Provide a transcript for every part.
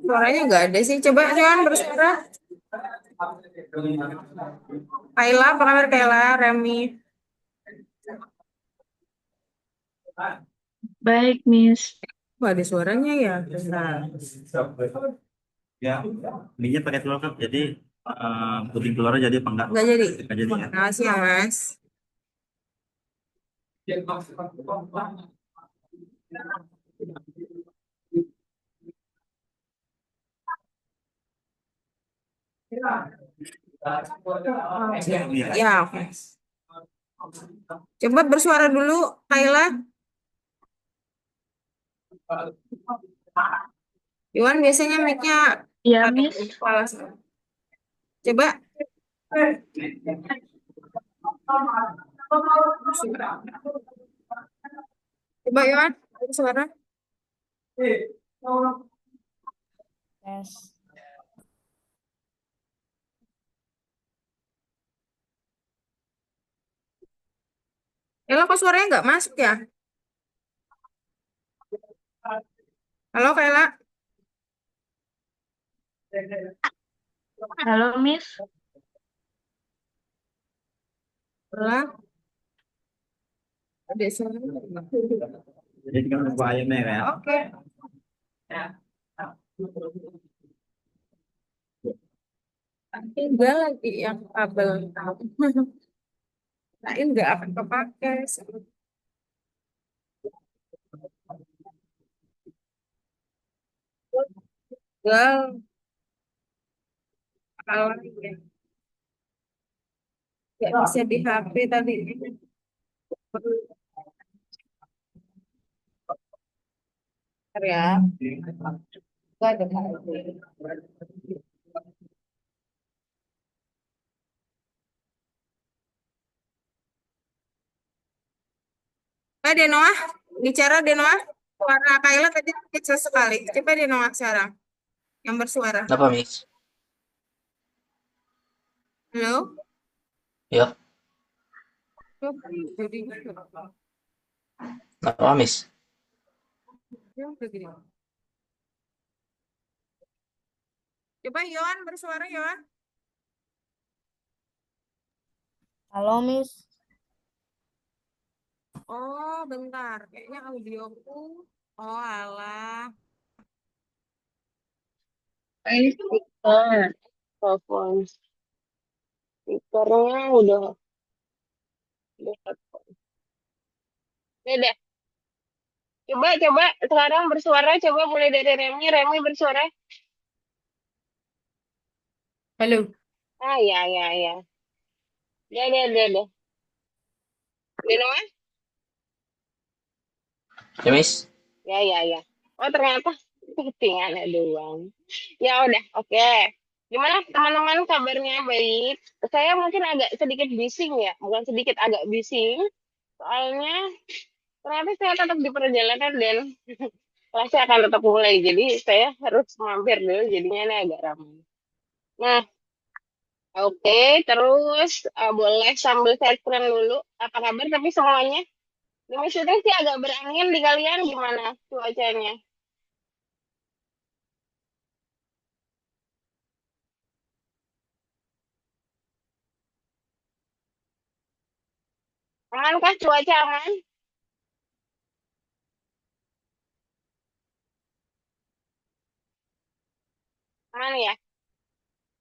Suaranya nggak ada sih. Coba Johan bersuara. Kayla, apa kabar Kayla? Remi. Baik, Miss. Wah, ada suaranya ya. Bentar. Ya, minyak pakai telur kan, jadi putih telurnya jadi apa enggak? Nggak jadi. Enggak jadi ya? Makasih ya, Mas. Iya. Ya, oke. Coba bersuara dulu, Kayla. Iwan biasanya mic-nya Ya, ada Miss. di kepala. Coba. Coba Iwan, bersuara. Tes. Kayla, kok suaranya nggak masuk ya? Halo, Kayla. Halo, Miss. Kayla, ada suara. Jadi kan lupa ayamnya ya. Oke. Tinggal lagi yang kabel. Nah, ini nggak akan kepakai. Tinggal kalau nggak bisa di HP tadi. Bentar ya. Nggak ada kabel. Denoa, bicara Denoa. Suara Kayla tadi kecil sekali. Coba Denoa sekarang yang bersuara. Kenapa, Miss? Halo? Ya, Jadi, kenapa, Miss? ya udah gini. Coba Yohan bersuara Yohan. Halo, Miss. Oh, bentar. Kayaknya audioku. Oh, alah. Ini speaker. Telepon. Speakernya udah headphone. Udah deh. Coba sekarang bersuara. Coba mulai dari Remi. Remi bersuara. Halo. Ah, ya. Udah. Udah, Noah? Ya, Miss? Ya. Oh, ternyata ketinggalan doang. Ya udah, oke. Gimana teman-teman kabarnya baik? Saya mungkin agak sedikit bising ya, bukan sedikit agak bising. Soalnya ternyata saya tetap di perjalanan dan kelasnya akan tetap mulai. Jadi saya harus mampir dulu, jadinya ini agak ramai. Nah, oke. Terus boleh sambil saya screen dulu. Apa kabar tapi semuanya? Demi syuting sih agak berangin di kalian gimana cuacanya? Aman kah cuaca aman? Aman ya?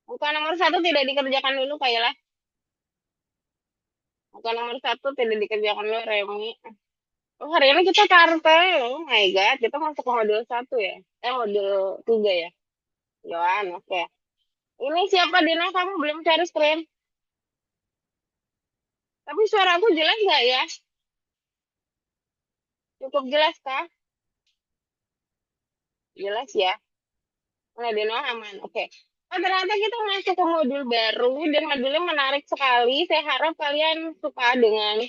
Bukan nomor satu tidak dikerjakan dulu kayalah. Bukan nomor satu tidak dikerjakan dulu Remi. Oh hari ini kita kartel. Oh my god, kita masuk ke modul satu ya? Modul tiga ya? Yohan, oke. Ini siapa Dina? Kamu belum cari screen? Tapi suaraku jelas nggak ya? Cukup jelas kah? Jelas ya. Nah, Dina aman. Oke. Oh, ternyata kita masuk ke modul baru dan modulnya menarik sekali. Saya harap kalian suka dengan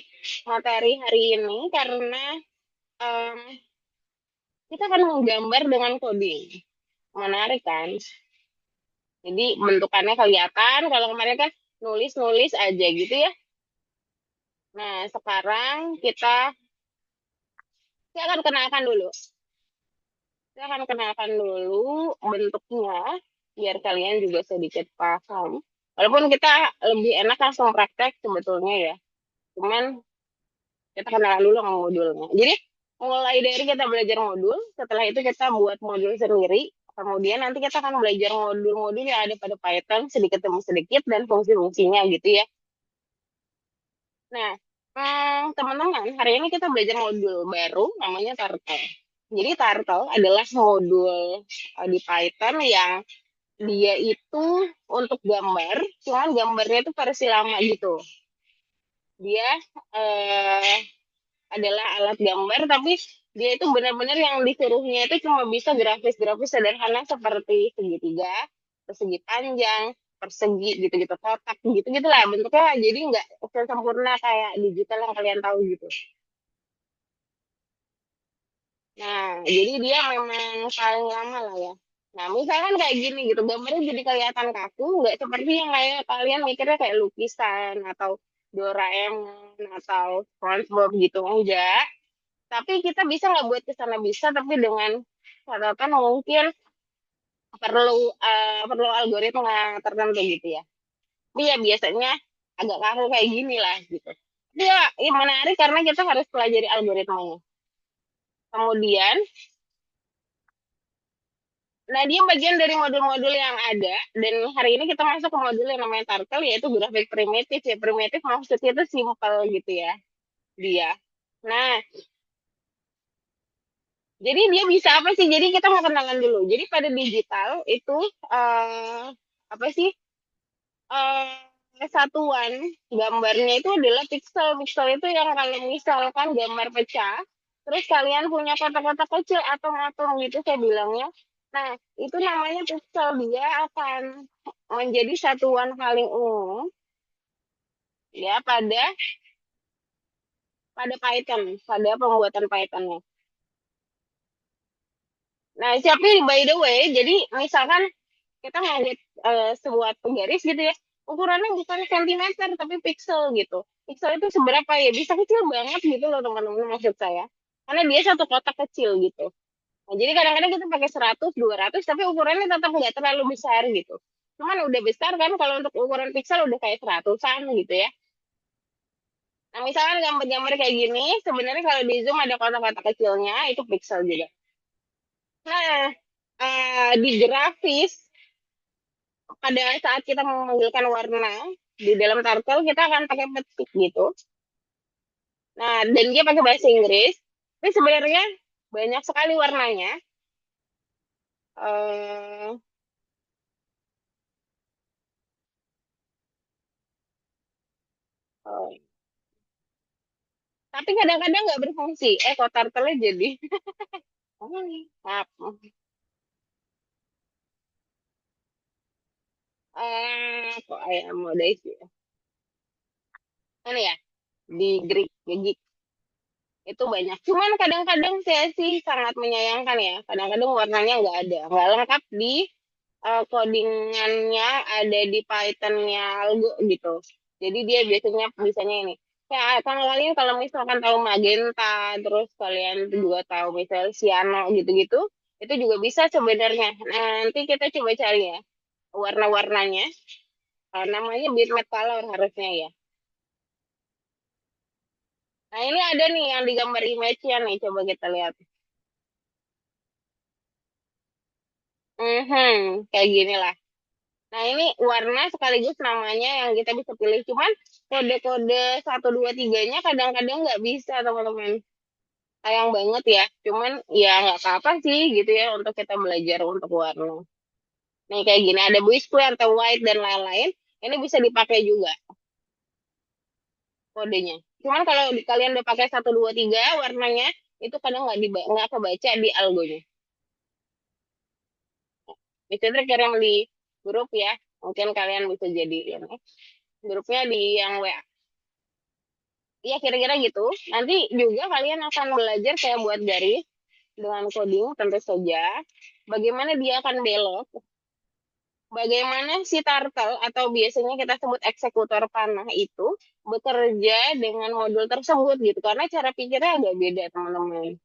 materi hari ini karena em, kita akan menggambar dengan coding. Menarik kan? Jadi bentukannya kelihatan. Kalau kemarin kan nulis-nulis aja gitu ya. Nah, sekarang kita Saya akan kenalkan dulu. Saya akan kenalkan dulu bentuknya biar kalian juga sedikit paham. Walaupun kita lebih enak langsung praktek sebetulnya ya. Cuman kita kenalan dulu sama modulnya. Jadi mulai dari kita belajar modul, setelah itu kita buat modul sendiri. Kemudian nanti kita akan belajar modul-modul yang ada pada Python sedikit demi sedikit dan fungsi-fungsinya gitu ya. Nah, teman-teman, hari ini kita belajar modul baru namanya Turtle. Jadi Turtle adalah modul di Python yang dia itu untuk gambar, cuman gambarnya itu versi lama gitu. Dia eh, adalah alat gambar, tapi dia itu benar-benar yang disuruhnya itu cuma bisa grafis-grafis sederhana seperti segitiga, persegi panjang, persegi gitu-gitu, kotak gitu-gitu lah bentuknya. Jadi nggak sempurna kayak digital yang kalian tahu gitu. Nah, jadi dia memang paling lama lah ya. Nah, misalkan kayak gini gitu, gambarnya jadi kelihatan kaku, nggak seperti yang kayak kalian mikirnya kayak lukisan atau Doraemon atau SpongeBob gitu, enggak. Tapi kita bisa nggak buat ke sana bisa, tapi dengan catatan mungkin perlu algoritma tertentu gitu ya. Tapi ya biasanya agak kaku kayak gini lah gitu. Tapi ya, ya menarik karena kita harus pelajari algoritmanya. Kemudian, nah dia bagian dari modul-modul yang ada, dan hari ini kita masuk ke modul yang namanya Turtle, yaitu grafik primitif ya. Primitif maksudnya itu simple gitu ya, dia. Nah, jadi dia bisa apa sih? Jadi kita mau kenalan dulu. Jadi pada digital itu eh apa sih? Satuan gambarnya itu adalah pixel. Pixel itu yang kalau misalkan gambar pecah, terus kalian punya kotak-kotak kecil atau atom gitu saya bilangnya. Nah, itu namanya pixel. Dia akan menjadi satuan paling umum ya pada Python, pada pembuatan Python-nya. Nah, tapi by the way, jadi misalkan kita ngeliat sebuah penggaris gitu ya, ukurannya bukan sentimeter tapi pixel gitu. Pixel itu seberapa ya, bisa kecil banget gitu loh teman-teman, maksud saya, karena dia satu kotak kecil gitu. Nah, jadi kadang-kadang kita pakai 100 200 tapi ukurannya tetap nggak terlalu besar gitu. Cuman udah besar kan kalau untuk ukuran pixel udah kayak seratusan gitu ya. Nah, misalkan gambar-gambar kayak gini, sebenarnya kalau di zoom ada kotak-kotak kecilnya, itu pixel juga. Nah, di grafis pada saat kita memanggilkan warna di dalam Turtle kita akan pakai petik gitu. Nah, dan dia pakai bahasa Inggris. Tapi sebenarnya banyak sekali warnanya. Eh, eh, tapi kadang-kadang nggak berfungsi. Kok Turtle jadi maaf. Kok ayam mode sih? Ini ya di Greek, itu banyak. Cuman kadang-kadang saya sih sangat menyayangkan ya. Kadang-kadang warnanya nggak lengkap di codingannya ada di Python-nya Algo gitu. Jadi dia biasanya bisanya ini. Ya, kalau misalkan tahu Magenta, terus kalian juga tahu misalnya Cyano gitu-gitu, itu juga bisa sebenarnya. Nah, nanti kita coba cari ya warna-warnanya. Namanya bitmap color harusnya ya. Nah, ini ada nih yang digambar image-nya nih, coba kita lihat. Kayak gini lah. Nah, ini warna sekaligus namanya yang kita bisa pilih. Cuman kode-kode 1, 2, 3-nya kadang-kadang nggak bisa, teman-teman. Sayang banget ya. Cuman ya nggak apa-apa sih gitu ya untuk kita belajar untuk warna. Nih kayak gini, ada blue square atau white dan lain-lain. Ini bisa dipakai juga kodenya. Cuman kalau kalian udah pakai 1, 2, 3 warnanya, itu kadang nggak kebaca di algonya. Itu trik yang di grup ya. Mungkin kalian bisa jadi ini. Grupnya di yang WA. Ya kira-kira gitu. Nanti juga kalian akan belajar kayak buat garis dengan coding tentu saja. Bagaimana dia akan belok. Bagaimana si turtle atau biasanya kita sebut eksekutor panah itu bekerja dengan modul tersebut gitu. Karena cara pikirnya agak beda teman-teman.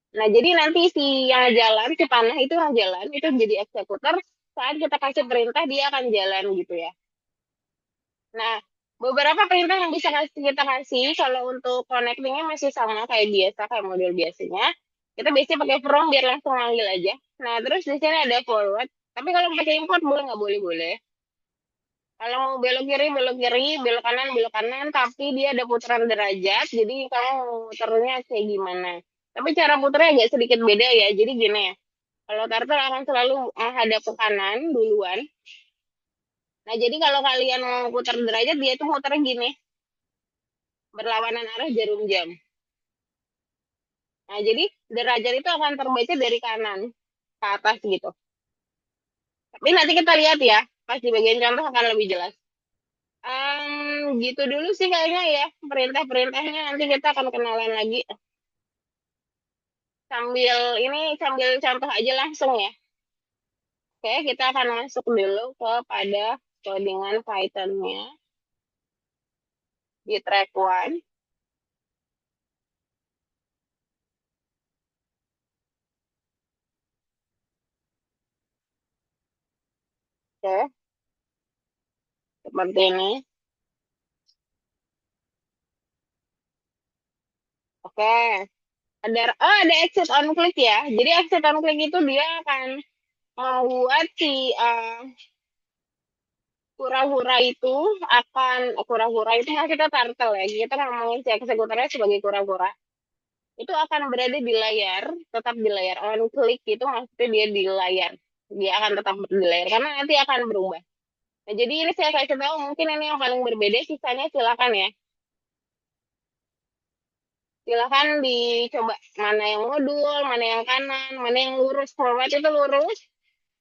Nah, jadi nanti si yang jalan, si panah itu yang jalan, itu jadi eksekutor. Saat kita kasih perintah, dia akan jalan gitu ya. Nah, beberapa perintah yang bisa kita kasih kalau untuk connectingnya masih sama kayak biasa, kayak model biasanya. Kita biasanya pakai from biar langsung manggil aja. Nah, terus di sini ada forward. Tapi kalau pakai import boleh nggak boleh boleh. Kalau mau belok kiri, belok kanan, tapi dia ada putaran derajat. Jadi kamu mau muternya kayak gimana? Tapi cara putarnya agak sedikit beda ya. Jadi gini ya. Kalau turtle akan selalu menghadap ke kanan duluan. Nah, jadi kalau kalian mau putar derajat, dia tuh muternya gini, berlawanan arah jarum jam. Nah, jadi derajat itu akan terbaca dari kanan ke atas gitu. Tapi nanti kita lihat ya, pas di bagian contoh akan lebih jelas. Gitu dulu sih kayaknya ya, perintah-perintahnya nanti kita akan kenalan lagi. Sambil contoh aja langsung ya. Oke, kita akan masuk dulu kepada codingan Python-nya di track one. Oke, seperti ini. Oke, ada exit on click ya. Jadi exit on click itu dia akan membuat si kura-kura itu kura-kura itu maksudnya turtle ya. Kita ngomongin si eksekutornya sebagai kura-kura. Itu akan berada di layar, tetap di layar. On click itu maksudnya dia di layar. Dia akan tetap di layar karena nanti akan berubah. Nah, jadi ini saya kasih tahu mungkin ini yang paling berbeda, sisanya silakan ya. Silakan dicoba mana yang modul, mana yang kanan, mana yang lurus. Forward itu lurus,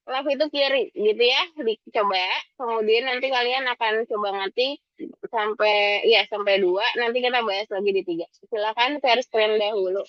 left itu kiri gitu ya. Dicoba. Kemudian nanti kalian akan coba ngetik sampai ya sampai 2. Nanti kita bahas lagi di 3. Silakan share screen dahulu.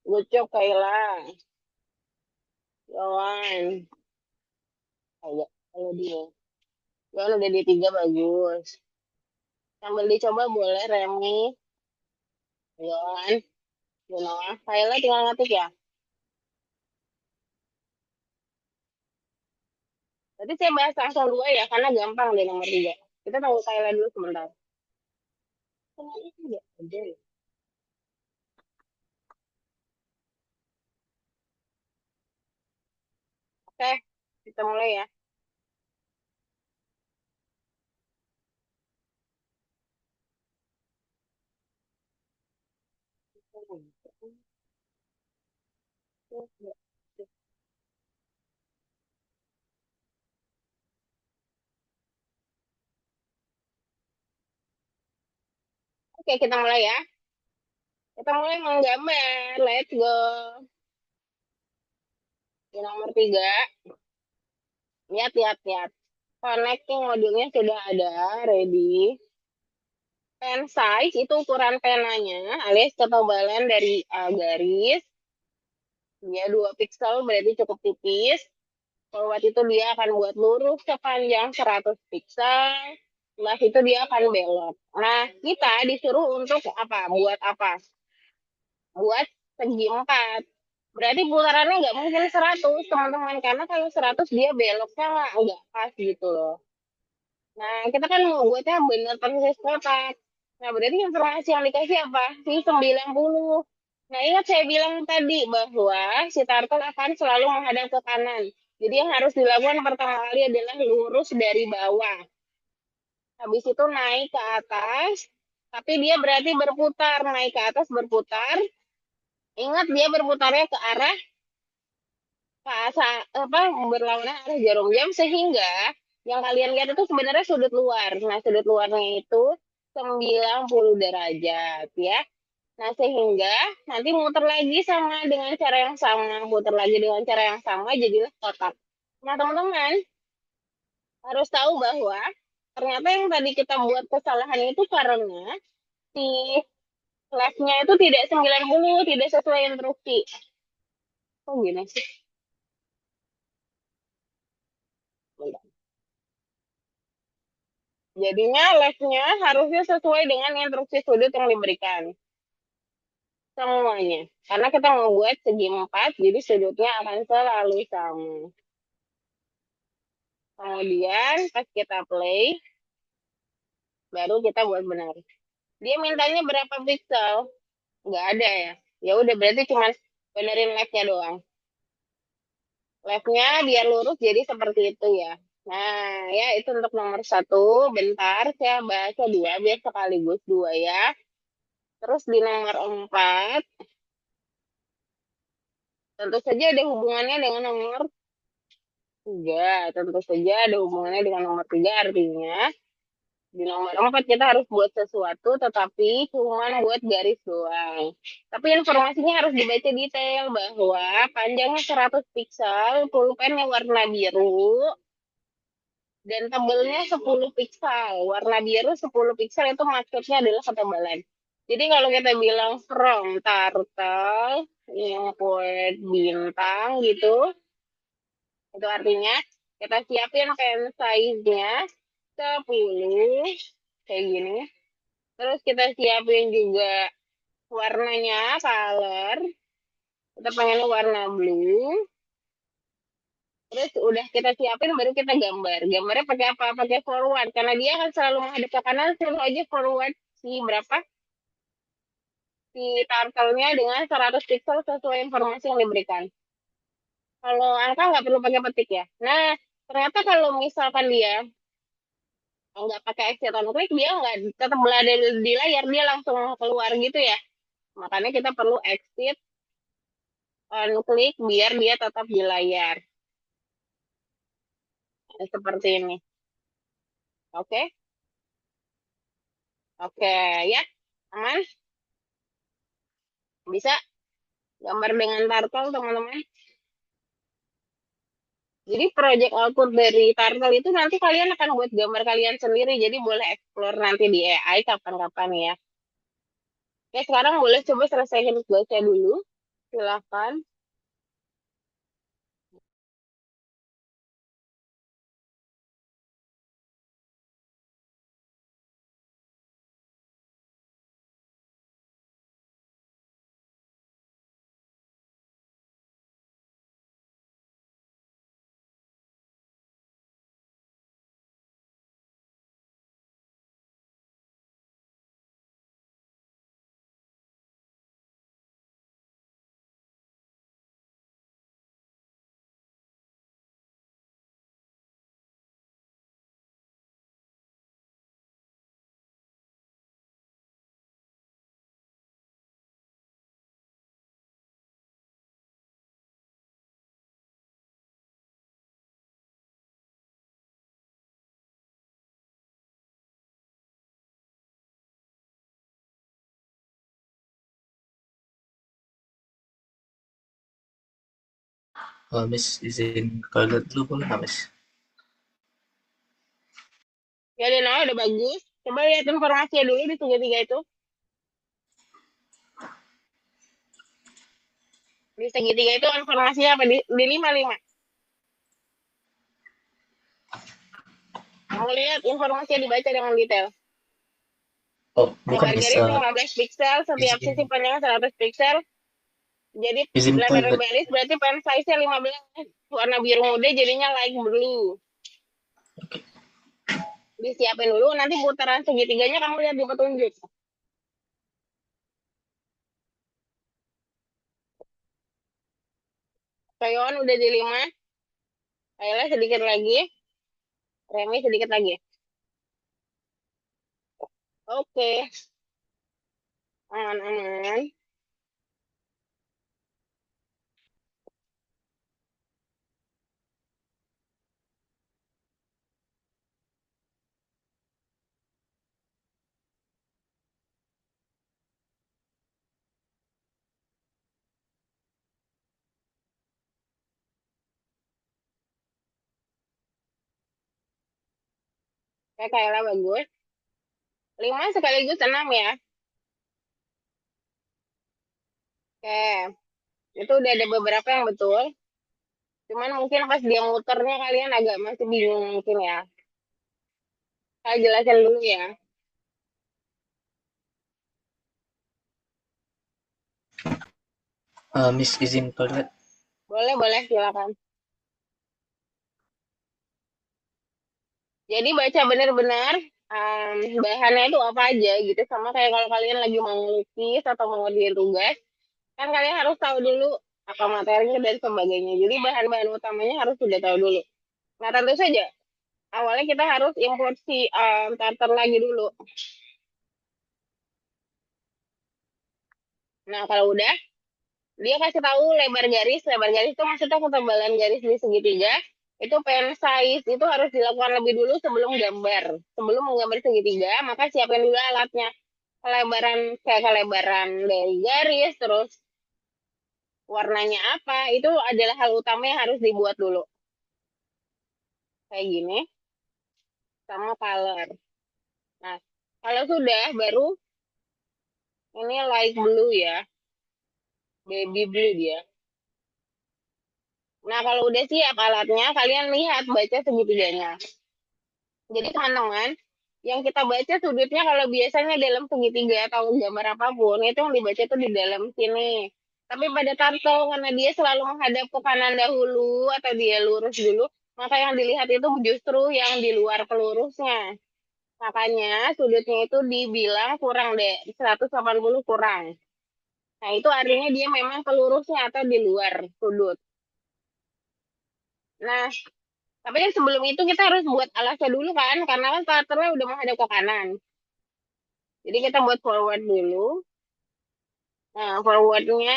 Good job Kayla. Yowan. Ayo, kalau dia. Yowan udah di 3 bagus. Sambil dicoba boleh Remi. Yowan. Yowan. Kayla tinggal ngetik ya. Berarti saya bahas langsung 2 ya, karena gampang deh nomor 3. Kita tunggu Kayla dulu sebentar. Kayaknya tidak ada ya. Oke, kita mulai ya. Oke, kita mulai ya. Kita mulai menggambar. Let's go. Di nomor 3. Lihat, lihat, lihat. Connecting modulnya sudah ada, ready. Pen size itu ukuran penanya, alias ketebalan dari garis. Dia 2 piksel, berarti cukup tipis. Forward itu dia akan buat lurus sepanjang 100 piksel. Setelah itu dia akan belok. Nah, kita disuruh untuk apa? Buat apa? Buat segi 4. Berarti putarannya nggak mungkin 100, teman-teman. Karena kalau 100 dia beloknya nggak pas gitu loh. Nah, kita kan mau buatnya bener persis kotak. Nah, berarti informasi yang dikasih apa? Si 90. Nah, ingat saya bilang tadi bahwa si turtle akan selalu menghadap ke kanan. Jadi yang harus dilakukan pertama kali adalah lurus dari bawah. Habis itu naik ke atas, tapi dia berarti berputar. Naik ke atas berputar. Ingat dia berputarnya ke arah apa berlawanan arah jarum jam sehingga yang kalian lihat itu sebenarnya sudut luar. Nah, sudut luarnya itu 90 derajat ya. Nah, sehingga nanti muter lagi sama dengan cara yang sama, muter lagi dengan cara yang sama jadilah kotak. Nah, teman-teman harus tahu bahwa ternyata yang tadi kita buat kesalahan itu karena si left-nya itu tidak 90, tidak sesuai instruksi. Oh, gini sih. Jadinya left-nya harusnya sesuai dengan instruksi sudut yang diberikan. Semuanya. Karena kita mau buat segi 4, jadi sudutnya akan selalu sama. Kemudian pas kita play, baru kita buat benar. Dia mintanya berapa pixel? Nggak ada ya. Ya udah berarti cuma benerin left-nya doang. Left-nya biar lurus jadi seperti itu ya. Nah, ya itu untuk nomor 1. Bentar, saya baca 2 biar sekaligus 2 ya. Terus di nomor 4, tentu saja ada hubungannya dengan nomor 3. Tentu saja ada hubungannya dengan nomor 3, artinya di nomor 4 kita harus buat sesuatu, tetapi cuma buat garis doang. Tapi informasinya harus dibaca detail bahwa panjangnya 100 piksel, pulpennya warna biru, dan tebelnya 10 piksel. Warna biru 10 piksel itu maksudnya adalah ketebalan. Jadi kalau kita bilang from turtle, yang buat bintang gitu, itu artinya kita siapin pen size-nya 10, kayak gini. Terus kita siapin juga warnanya, color. Kita pengen warna blue. Terus udah kita siapin baru kita gambar. Gambarnya pakai apa? Pakai forward. Karena dia akan selalu menghadap ke kanan, selalu aja forward si berapa? Si turtle-nya dengan 100 pixel sesuai informasi yang diberikan. Kalau angka nggak perlu pakai petik ya. Nah, ternyata kalau misalkan dia nggak pakai exit on click, dia nggak tetap berada di layar, dia langsung keluar gitu ya. Makanya kita perlu exit on click biar dia tetap di layar. Nah, seperti ini. Oke? Oke, ya. Aman? Bisa gambar dengan turtle, teman-teman. Jadi project output dari turtle itu nanti kalian akan buat gambar kalian sendiri. Jadi boleh explore nanti di AI kapan-kapan ya. Oke, sekarang boleh coba selesaikan baca dulu. Silakan. Miss izin ke toilet dulu boleh nggak, Miss? Ya, Deno, udah bagus. Coba lihat informasinya dulu di segitiga itu. Di segitiga itu informasinya apa? Di 55. Mau lihat informasinya dibaca dengan detail. Oh, bukan Lebar Miss. garis 15 piksel, setiap sisi Izin, panjangnya 100 piksel. Jadi izin letter toilet. baris berarti pen size-nya 15. Warna biru muda jadinya light blue. Disiapin dulu, nanti putaran segitiganya kamu lihat di petunjuk. Kayon udah di 5. Kayla sedikit lagi. Remi sedikit lagi. Oke, aman-aman. Kayak Kayla bagus. 5 sekaligus 6 ya. Oke, itu udah ada beberapa yang betul. Cuman mungkin pas dia muternya kalian agak masih bingung mungkin ya. Saya jelasin dulu ya. Miss izin toilet. Boleh, boleh, silakan. Jadi baca benar-benar bahannya itu apa aja gitu. Sama kayak kalau kalian lagi mau ngelukis atau mau ngerjain tugas, kan kalian harus tahu dulu apa materinya dan sebagainya. Jadi bahan-bahan utamanya harus sudah tahu dulu. Nah, tentu saja awalnya kita harus import si tartar lagi dulu. Nah, kalau udah, dia kasih tahu lebar garis. Lebar garis itu maksudnya ketebalan garis di segitiga. Itu pen size itu harus dilakukan lebih dulu sebelum gambar. Sebelum menggambar segitiga, maka siapin dulu alatnya. Kelebaran kayak kelebaran dari garis, terus warnanya apa, itu adalah hal utama yang harus dibuat dulu. Kayak gini, sama color. Nah, kalau sudah, baru ini light blue ya, baby blue dia. Nah, kalau udah siap alatnya, kalian lihat baca segitiganya. Jadi teman-teman, yang kita baca sudutnya kalau biasanya dalam segitiga atau gambar apapun, itu yang dibaca itu di dalam sini. Tapi pada turtle, karena dia selalu menghadap ke kanan dahulu atau dia lurus dulu, maka yang dilihat itu justru yang di luar pelurusnya. Makanya sudutnya itu dibilang kurang deh, 180 kurang. Nah, itu artinya dia memang pelurusnya atau di luar sudut. Nah, tapi kan sebelum itu kita harus buat alasnya dulu kan, karena kan starternya udah menghadap ke kanan. Jadi kita buat forward dulu. Nah, forwardnya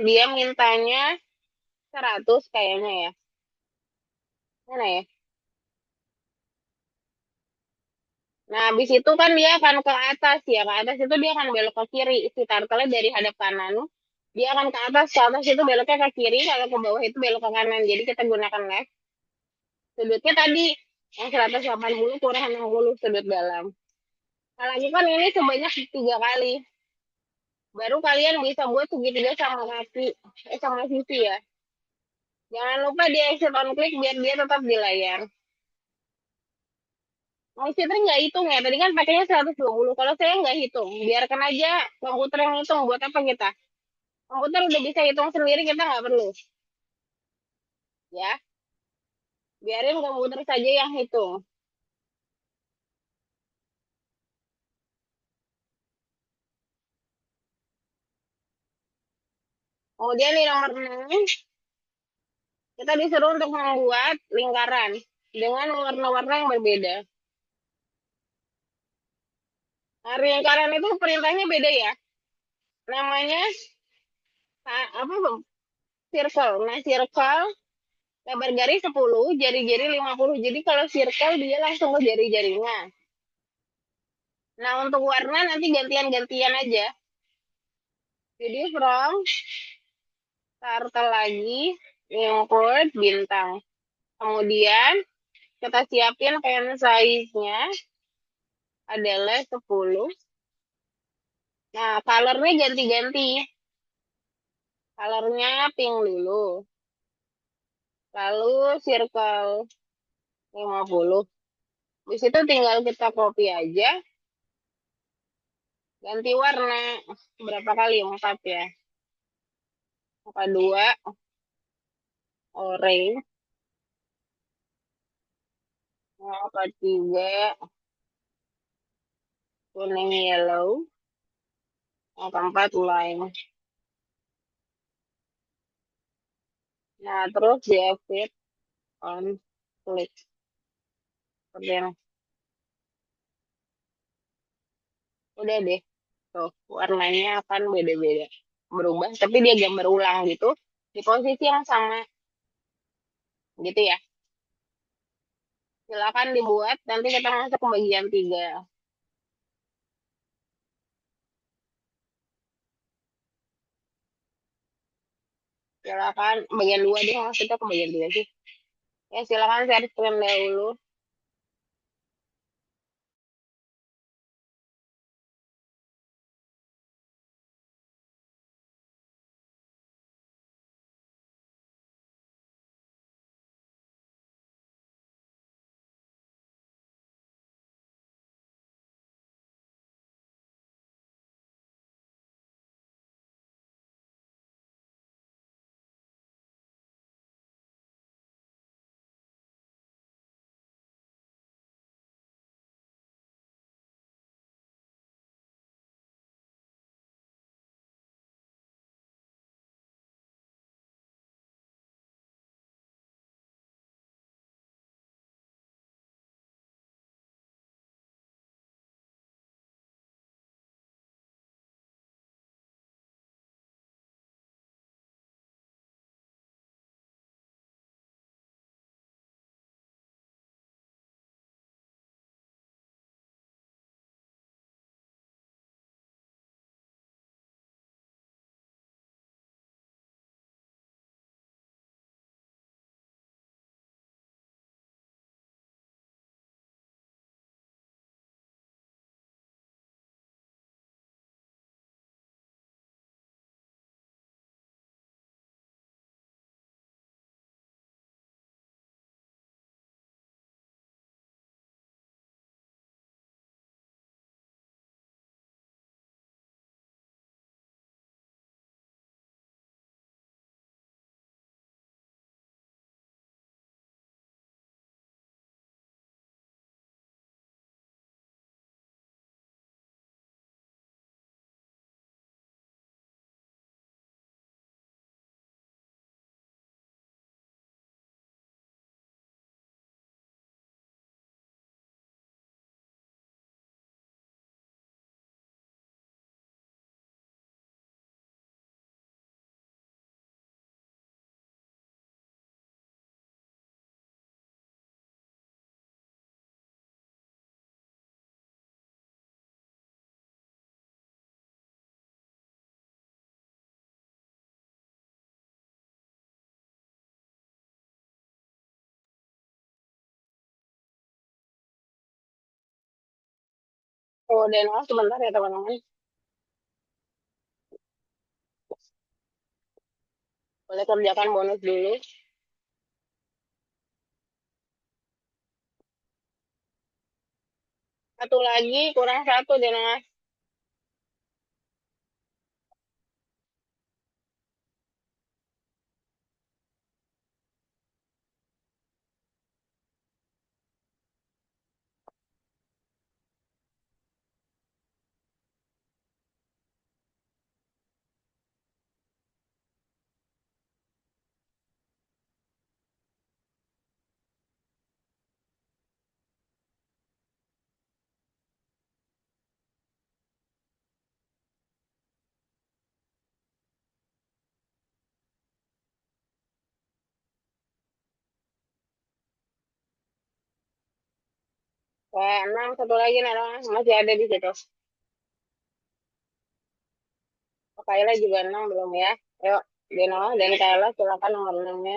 dia mintanya 100 kayaknya ya. Mana ya? Nah, habis itu kan dia akan ke atas ya. Ke atas itu dia akan belok ke kiri. Si turtle dari hadap kanan. Dia akan ke atas. Ke atas itu beloknya ke kiri. Kalau ke bawah itu belok ke kanan. Jadi kita gunakan left. Sudutnya tadi yang 180 kurang 60 sudut dalam. Nah, lagi kan ini sebanyak 3 kali. Baru kalian bisa buat segitiga sama kaki. Sama sisi ya. Jangan lupa di exit on click biar dia tetap di layar. Mau Fitri nggak hitung ya? Tadi kan pakainya 120. Kalau saya nggak hitung. Biarkan aja komputer yang hitung. Buat apa kita? Komputer udah bisa hitung sendiri, kita nggak perlu. Ya, biarin komputer saja yang hitung. Kemudian di nomor 6, kita disuruh untuk membuat lingkaran dengan warna-warna yang berbeda. Nah, lingkaran itu perintahnya beda ya. Namanya apa Bang? Circle. Nah, circle lebar garis 10, jari-jari 50. Jadi kalau circle dia langsung ke jari-jarinya. Nah, untuk warna nanti gantian-gantian aja. Jadi from turtle lagi, import bintang. Kemudian kita siapin pen size-nya adalah 10. Nah, color-nya ganti-ganti. Color-nya pink dulu. Lalu circle 50. Di situ tinggal kita copy aja, ganti warna. Berapa kali? 4 ya. Maka 2, orange. Maka 3, kuning yellow. Maka 4, lime. Nah, terus di exit on klik. Seperti ini. Udah deh. Tuh, warnanya akan beda-beda. Berubah, tapi dia gambar ulang gitu. Di posisi yang sama. Gitu ya. Silakan dibuat, nanti kita masuk ke bagian 3. Silakan, bagian 2 deh, maksudnya ke bagian 3 sih. Ya, silakan share screen dahulu. Oh, dan sebentar ya teman-teman. Boleh kerjakan bonus dulu. Satu lagi, kurang satu deh, Mas. Kayak 6, satu lagi nih, Mas. Masih ada di situ. Oh, Kayla juga 6 belum ya. Yuk, Deno dan Kayla silakan nomor 6-nya.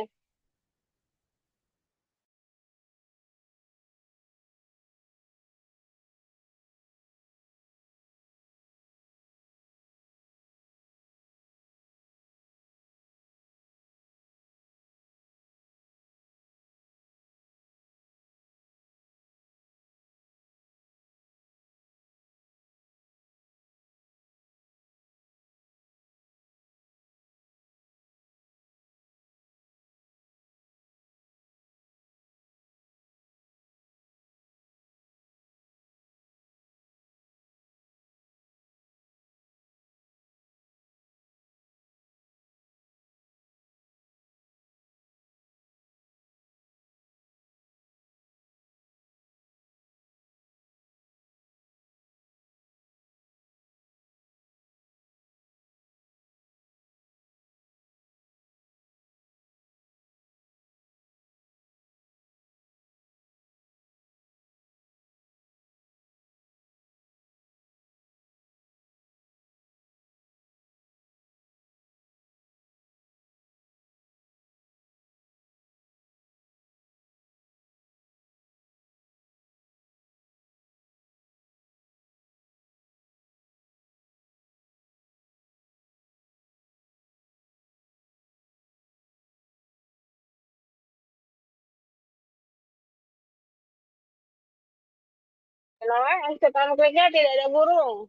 Nah, ikutan kliknya tidak ada burung.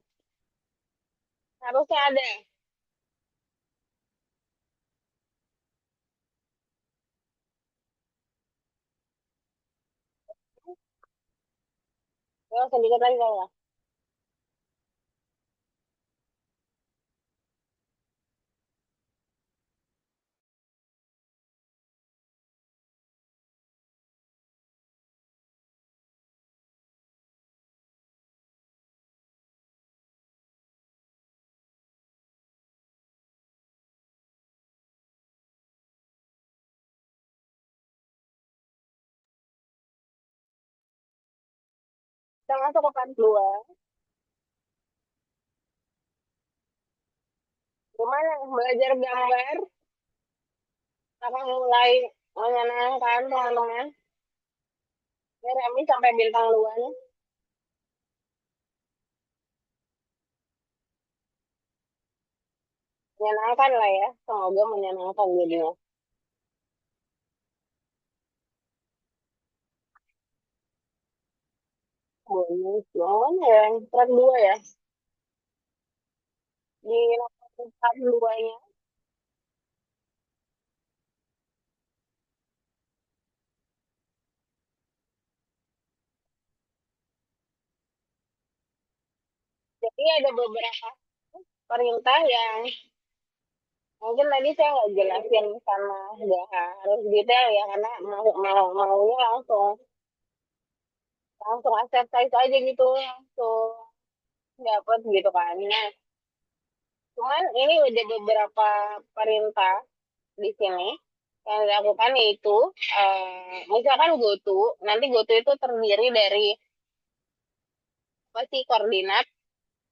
Harusnya ada. Ya, sedikit lagi kayaknya. Kita masuk ke part 2. Gimana belajar gambar? Akan mulai menyenangkan teman-teman. Ini Remi sampai bintang 2 nih. Menyenangkan lah ya. Semoga menyenangkan jadinya. Bonus. Yang mana ya? Yang part 2 ya? Di nomor part 2-nya. Jadi ada beberapa perintah yang mungkin tadi saya nggak jelasin sama nggak harus detail ya karena maunya langsung langsung exercise aja gitu langsung dapat gitu kan. Nah, cuman ini udah beberapa perintah di sini yang dilakukan yaitu misalkan GoTo, nanti GoTo itu terdiri dari apa sih koordinat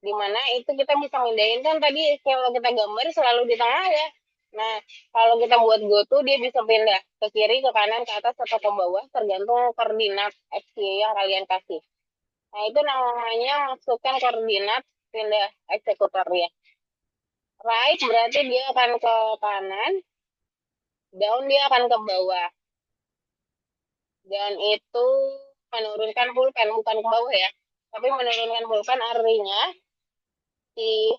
di mana itu kita bisa mindahin kan tadi kalau kita gambar selalu di tengah ya. Nah, kalau kita buat GoTo dia bisa pindah ke kiri, ke kanan, ke atas atau ke bawah tergantung koordinat X, Y yang kalian kasih. Nah, itu namanya masukkan koordinat pindah eksekutor ya. Right berarti dia akan ke kanan, down dia akan ke bawah. Dan itu menurunkan pulpen, bukan ke bawah ya. Tapi menurunkan pulpen artinya si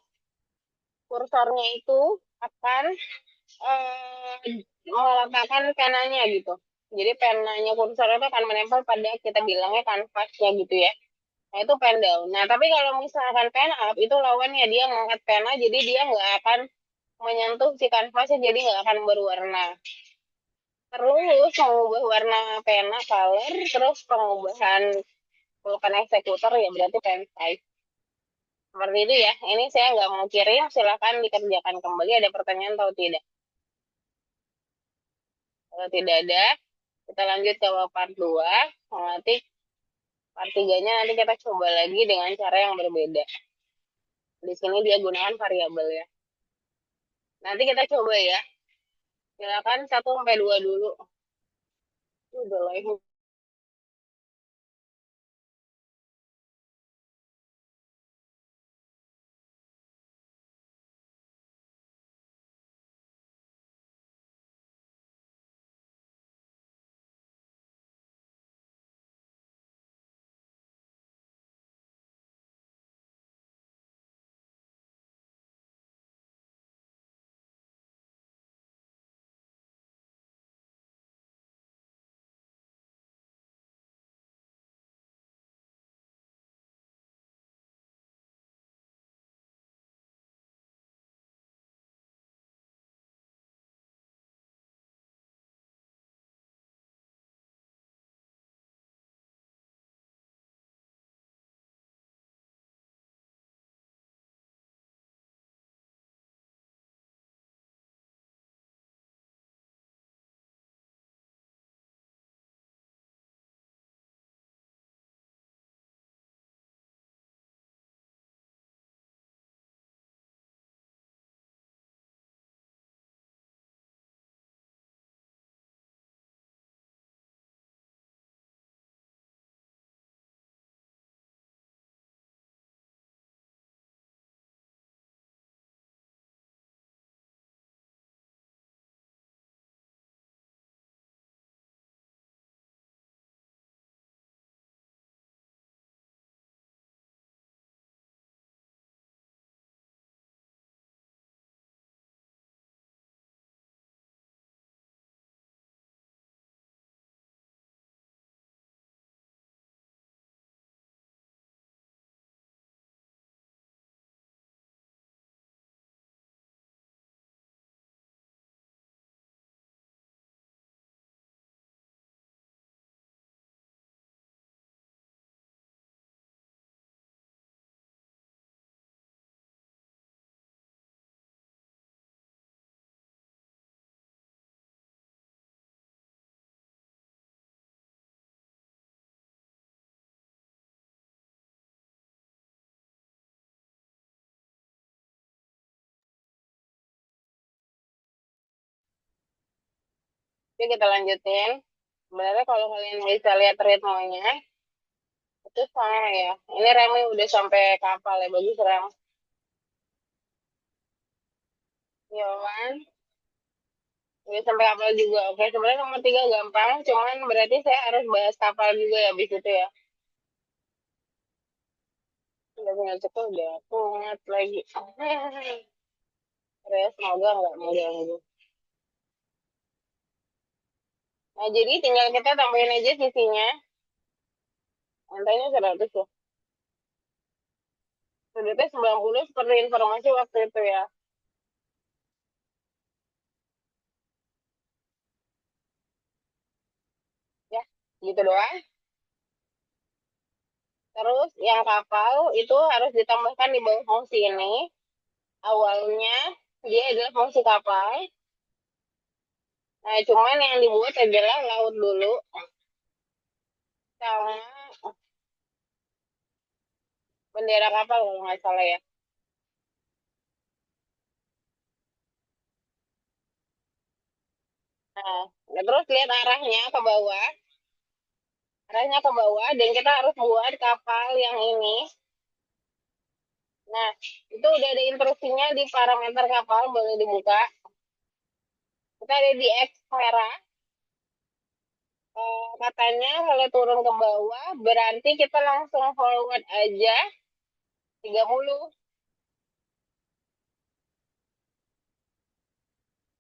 kursornya itu akan meletakkan penanya gitu. Jadi penanya kursor itu akan menempel pada kita bilangnya kanvasnya gitu ya. Nah itu pen down. Nah tapi kalau misalkan pen up itu lawannya dia ngangkat pena jadi dia nggak akan menyentuh si kanvasnya jadi nggak akan berwarna. Terus mengubah warna pena color terus pengubahan pulpen eksekutor ya berarti pen size. Seperti itu ya. Ini saya nggak mau kirim, silahkan dikerjakan kembali. Ada pertanyaan atau tidak? Kalau tidak ada, kita lanjut ke part 2. Nanti part 3-nya nanti kita coba lagi dengan cara yang berbeda. Di sini dia gunakan variabel ya. Nanti kita coba ya. Silakan 1 sampai 2 dulu. Udah live. Oke, kita lanjutin. Sebenarnya kalau kalian bisa lihat ritmenya, itu sama ya. Ini remnya udah sampai kapal ya, bagus rem. Ya kan? Udah sampai kapal juga. Oke, sebenarnya nomor 3 gampang, cuman berarti saya harus bahas kapal juga ya, habis itu ya. Udah tinggal cepet, udah pungat lagi. Ya, semoga nggak mau ganggu. Nah, jadi tinggal kita tambahin aja sisinya. Antanya 100 tuh. Sudutnya 90 seperti informasi waktu itu ya. Ya, gitu doang. Terus yang kapal itu harus ditambahkan di bawah fungsi ini. Awalnya dia adalah fungsi kapal. Nah, cuman yang dibuat adalah laut dulu sama bendera kapal kalau nggak salah ya. Nah, terus lihat arahnya ke bawah. Arahnya ke bawah dan kita harus buat kapal yang ini. Nah, itu udah ada instruksinya di parameter kapal, boleh dibuka. Kita ada di X merah. Katanya kalau turun ke bawah berarti kita langsung forward aja 30.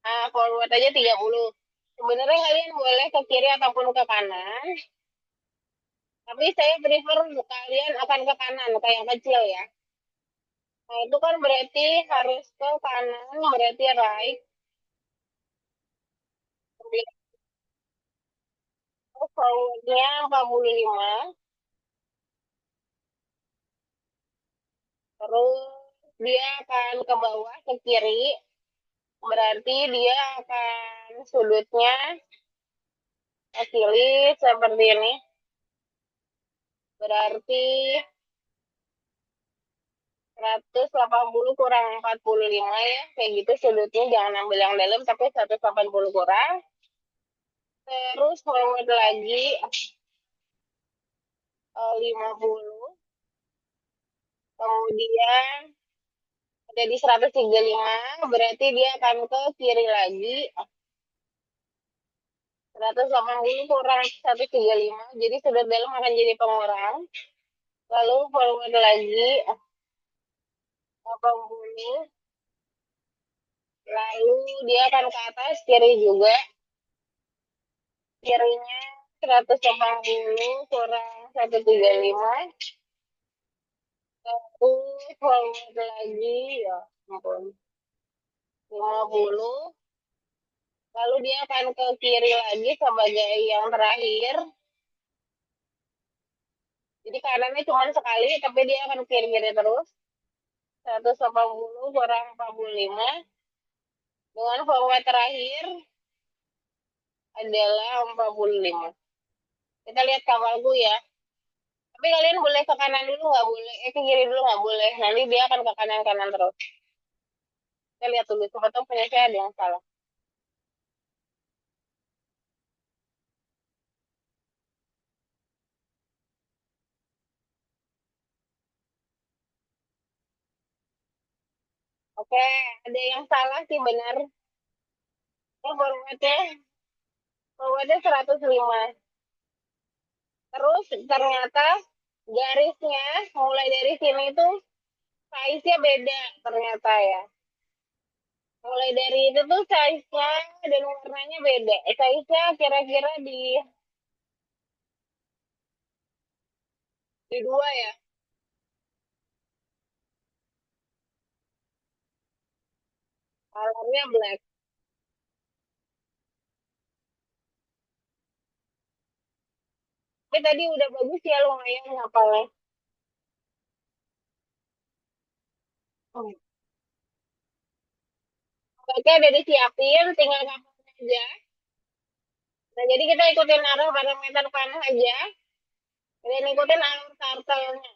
Nah, forward aja 30. Sebenarnya kalian boleh ke kiri ataupun ke kanan, tapi saya prefer kalian akan ke kanan, kayak yang kecil ya. Nah, itu kan berarti harus ke kanan, berarti right. Kemudian forwardnya 45, terus dia akan ke bawah, ke kiri, berarti dia akan sudutnya ke kiri seperti ini. Berarti 180 kurang 45 ya. Kayak gitu sudutnya jangan ambil yang dalam tapi 180 kurang. Terus forward lagi 50. Kemudian ada di 135. Berarti dia akan ke kiri lagi. 180 kurang 135. Jadi sudut dalam akan jadi pengurang. Lalu forward lagi 80. Lalu dia akan ke atas kiri juga. Kirinya 180 kurang 135. Terus forward lagi ya ampun 50. Lalu dia akan ke kiri lagi sebagai yang terakhir. Jadi kanannya cuma sekali tapi dia akan kiri-kiri terus. 180 kurang 45. Dengan forward terakhir adalah 45. Kita lihat kapalku ya. Tapi kalian boleh ke kanan dulu nggak boleh, ke kiri dulu nggak boleh. Nanti dia akan ke kanan-kanan terus. Kita lihat dulu, siapa tahu punya saya ada yang salah. Oke, ada yang salah sih benar. Ini forwardnya 105. Terus ternyata garisnya mulai dari sini tuh size-nya beda ternyata ya. Mulai dari itu tuh size-nya dan warnanya beda. Size-nya kira-kira di dua ya. Colornya black. Tapi tadi udah bagus ya lumayan ngapalnya. Oh. Oke, udah disiapin, tinggal kapalnya aja. Nah, jadi kita ikutin arah parameter panah aja. Dan ikutin alur turtle-nya.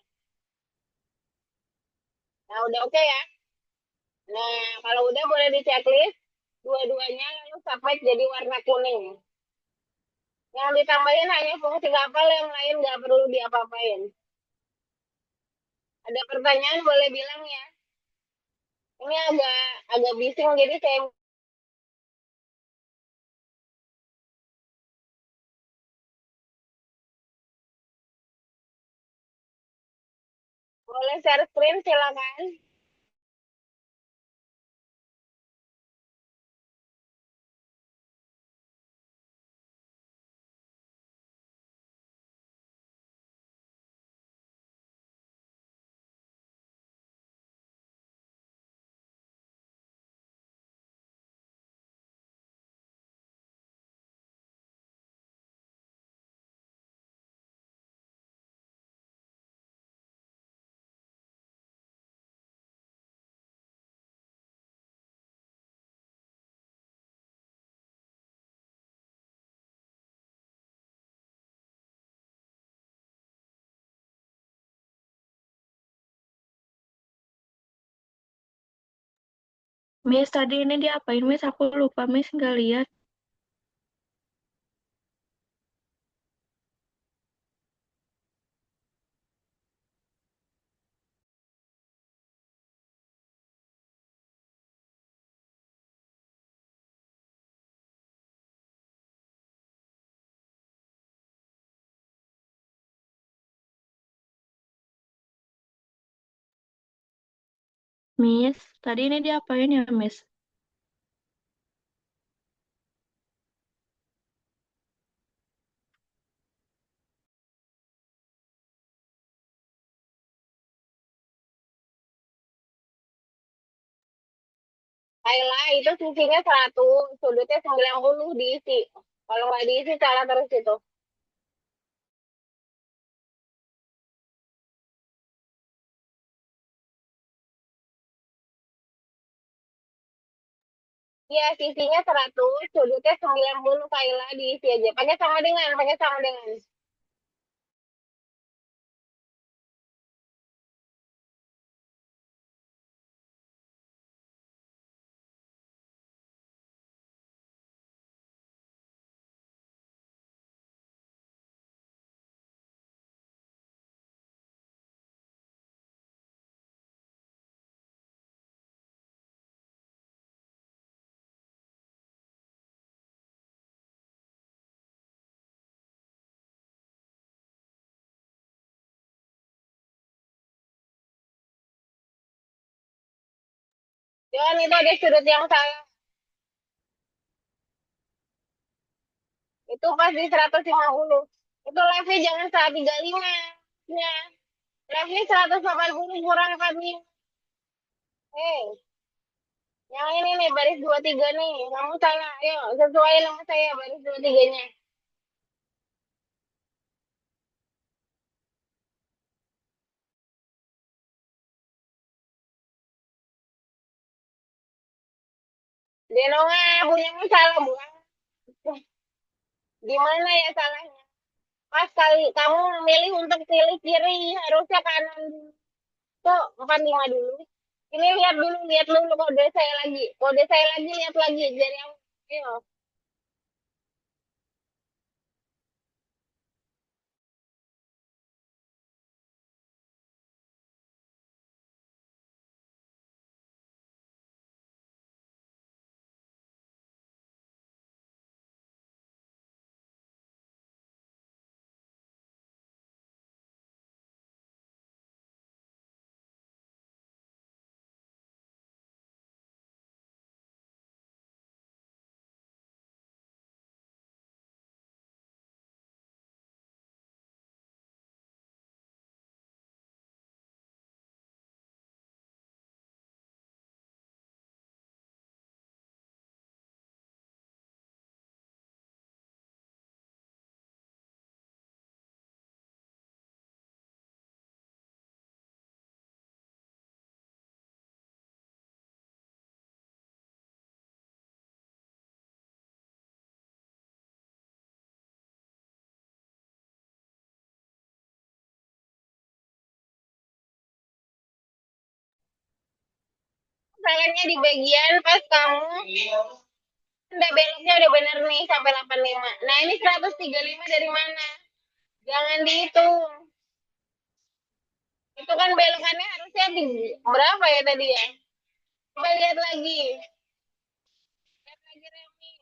Nah, udah oke ya. Nah, kalau udah boleh di checklist dua-duanya lalu submit jadi warna kuning. Yang ditambahin hanya fungsi kapal, yang lain nggak perlu diapa-apain. Ada pertanyaan boleh bilang ya. Ini agak agak bising jadi saya boleh share screen silakan. Miss, tadi ini diapain, Miss? Aku lupa, Miss, nggak lihat. Miss, tadi ini diapain ya, Miss? Kayla itu sisinya 100, sudutnya 90 diisi. Kalau nggak diisi salah terus itu. Iya, sisinya 100, sudutnya 90 Kayla diisi aja. Pakai sama dengan. Jangan itu ada sudut yang salah. Itu pas di 150. Itu levelnya jangan 135. Ya, levelnya 180 kurang 45. Hei, yang ini nih baris 23 nih. Kamu salah. Ayo, sesuai nama saya baris 23-nya. Denonga, punyamu salah, bukan? Gimana ya salahnya? Pas kali kamu memilih untuk pilih kiri, harusnya kanan. Tuh, 45 dulu. Ini lihat dulu kode saya lagi. Kode saya lagi, lihat lagi. Jadi aku, ayo. Salahnya di bagian pas kamu Udah beloknya udah bener nih sampai 85. Nah, ini 135 dari mana? Jangan dihitung. Itu kan belokannya harusnya di berapa ya tadi ya? Coba lihat lagi. Lihat lagi Remi.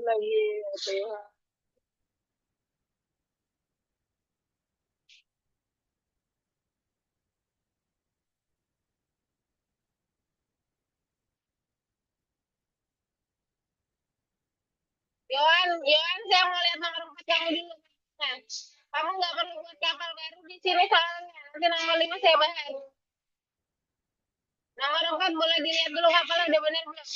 Lagi apa ya? Yohan, saya mau lihat nomor 4 kamu dulu. Nah, kamu nggak perlu buat kapal baru di sini soalnya. Nanti nomor 5 saya bahas. Nomor 4 boleh dilihat dulu kapalnya udah bener belum?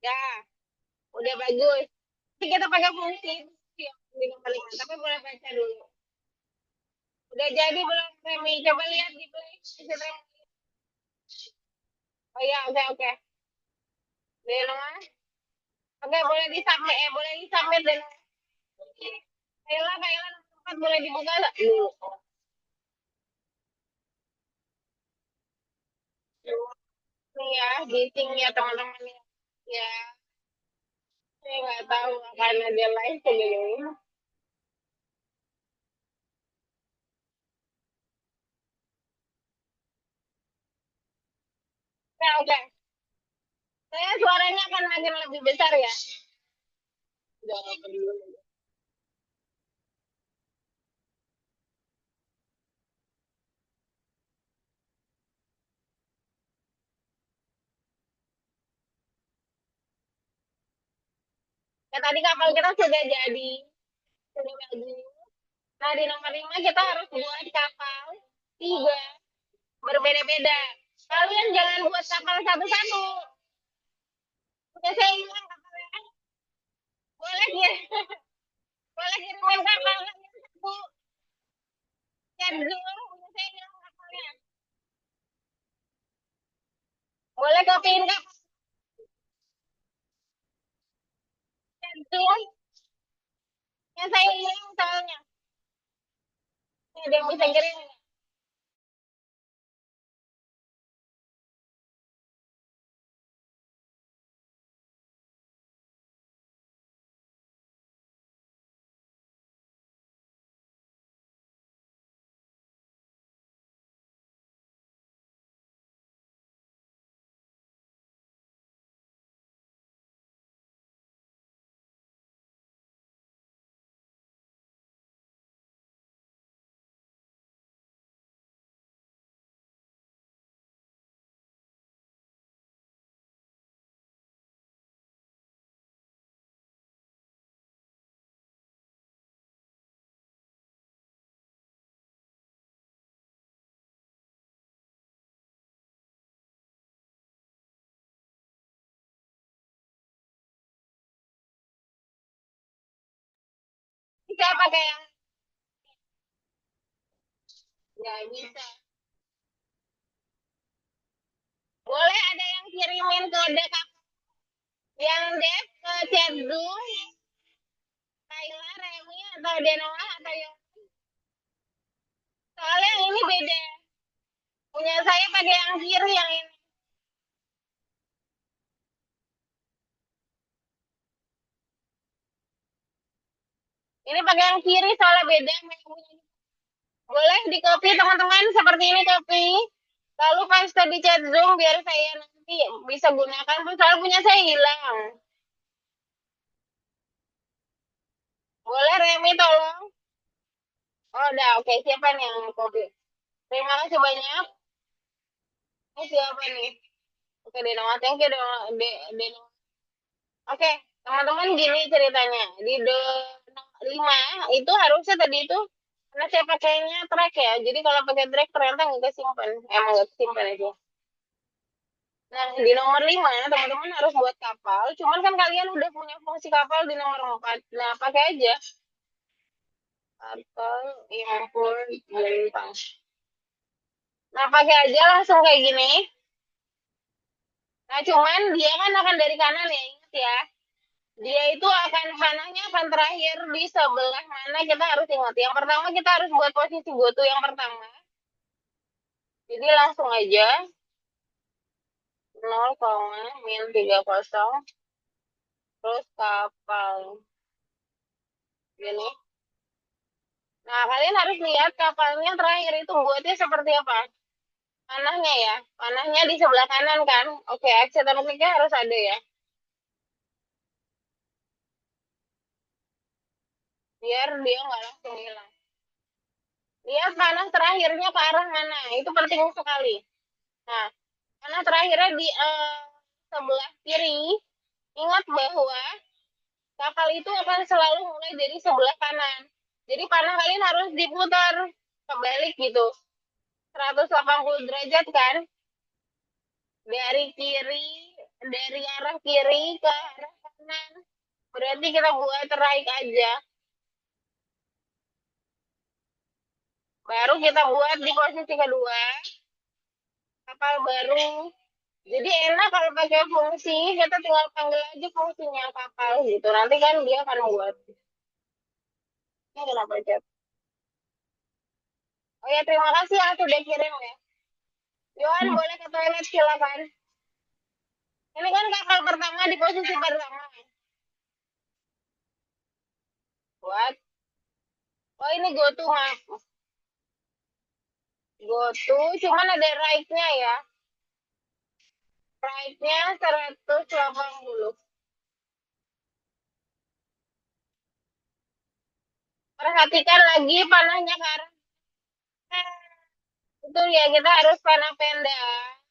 Ya, udah bagus. Nanti kita pakai fungsi di nomor 5. Tapi boleh baca dulu. Udah jadi belum Remi? Coba lihat di play. Oh iya, oke oke. Di nomor. Oke, boleh disubmit boleh disubmit dan Kayla nomor 4 boleh dibuka nggak? Nih ya, gising ya teman-teman ya. Ya, saya nggak tahu akan ada live sebelum. Oke, oke. Saya suaranya akan makin lebih besar ya. Jangan dulu. Ya, tadi kapal kita sudah jadi. Sudah bagus. Nah, di nomor 5 kita harus buat kapal 3 berbeda-beda. Kalian jangan buat kapal satu-satu. Udah saya hilang kapalnya. Boleh ya? Boleh kirimin kapal satu. Schedule, udah saya hilang kapalnya. Boleh kopiin kapal schedule. Yang saya hilang soalnya. Ada yang bisa kirim. Bisa pakai yang nggak bisa. Boleh ada yang kirimin kode kapal yang dev ke chatroom Kayla, Remi, atau Denoa atau yang soalnya yang ini beda. Punya saya pakai yang kiri yang ini. Ini pakai yang kiri soalnya beda. Boleh di copy teman-teman seperti ini copy. Lalu paste di chat Zoom biar saya nanti bisa gunakan. Soalnya punya saya hilang. Boleh Remi tolong. Oh udah oke. Siapa nih yang copy? Terima kasih banyak. Ini siapa nih? Oke Denoa. Thank you Denoa. Oke teman-teman gini ceritanya. 5 itu harusnya tadi itu karena saya pakainya track ya. Jadi kalau pakai track ternyata nggak kesimpan. Emang nggak kesimpan itu. Nah, di nomor 5 teman-teman harus buat kapal. Cuman kan kalian udah punya fungsi kapal di nomor 4. Nah, pakai aja. Kapal impor bintang. Nah, pakai aja langsung kayak gini. Nah, cuman dia kan akan dari kanan ya, ingat ya. Dia itu akan panahnya akan terakhir di sebelah mana kita harus ingat. Yang pertama kita harus buat posisi goto yang pertama. Jadi langsung aja 0,-30 terus kapal gini. Nah, kalian harus lihat kapalnya terakhir itu buatnya seperti apa. Panahnya ya, panahnya di sebelah kanan kan. Oke, aksentometnya harus ada ya. Biar dia nggak langsung hilang. Lihat panah terakhirnya ke arah mana, itu penting sekali. Nah, panah terakhirnya di sebelah kiri. Ingat bahwa kapal itu akan selalu mulai dari sebelah kanan. Jadi panah kalian harus diputar kebalik gitu. 180 derajat kan. Dari kiri, dari arah kiri ke arah kanan. Berarti kita buat right aja. Baru kita buat di posisi kedua. Kapal baru. Jadi enak kalau pakai fungsi, kita tinggal panggil aja fungsinya kapal gitu. Nanti kan dia akan buat. Ini kenapa chat? Oh ya, terima kasih yang sudah kirim ya. Yohan, boleh ke toilet silakan. Ini kan kapal pertama di posisi pertama. Buat. Oh ini go to map. Go to, cuman ada right-nya ya. Right-nya 180. Perhatikan lagi panahnya ke arah. Itu ya, kita harus panah pendek.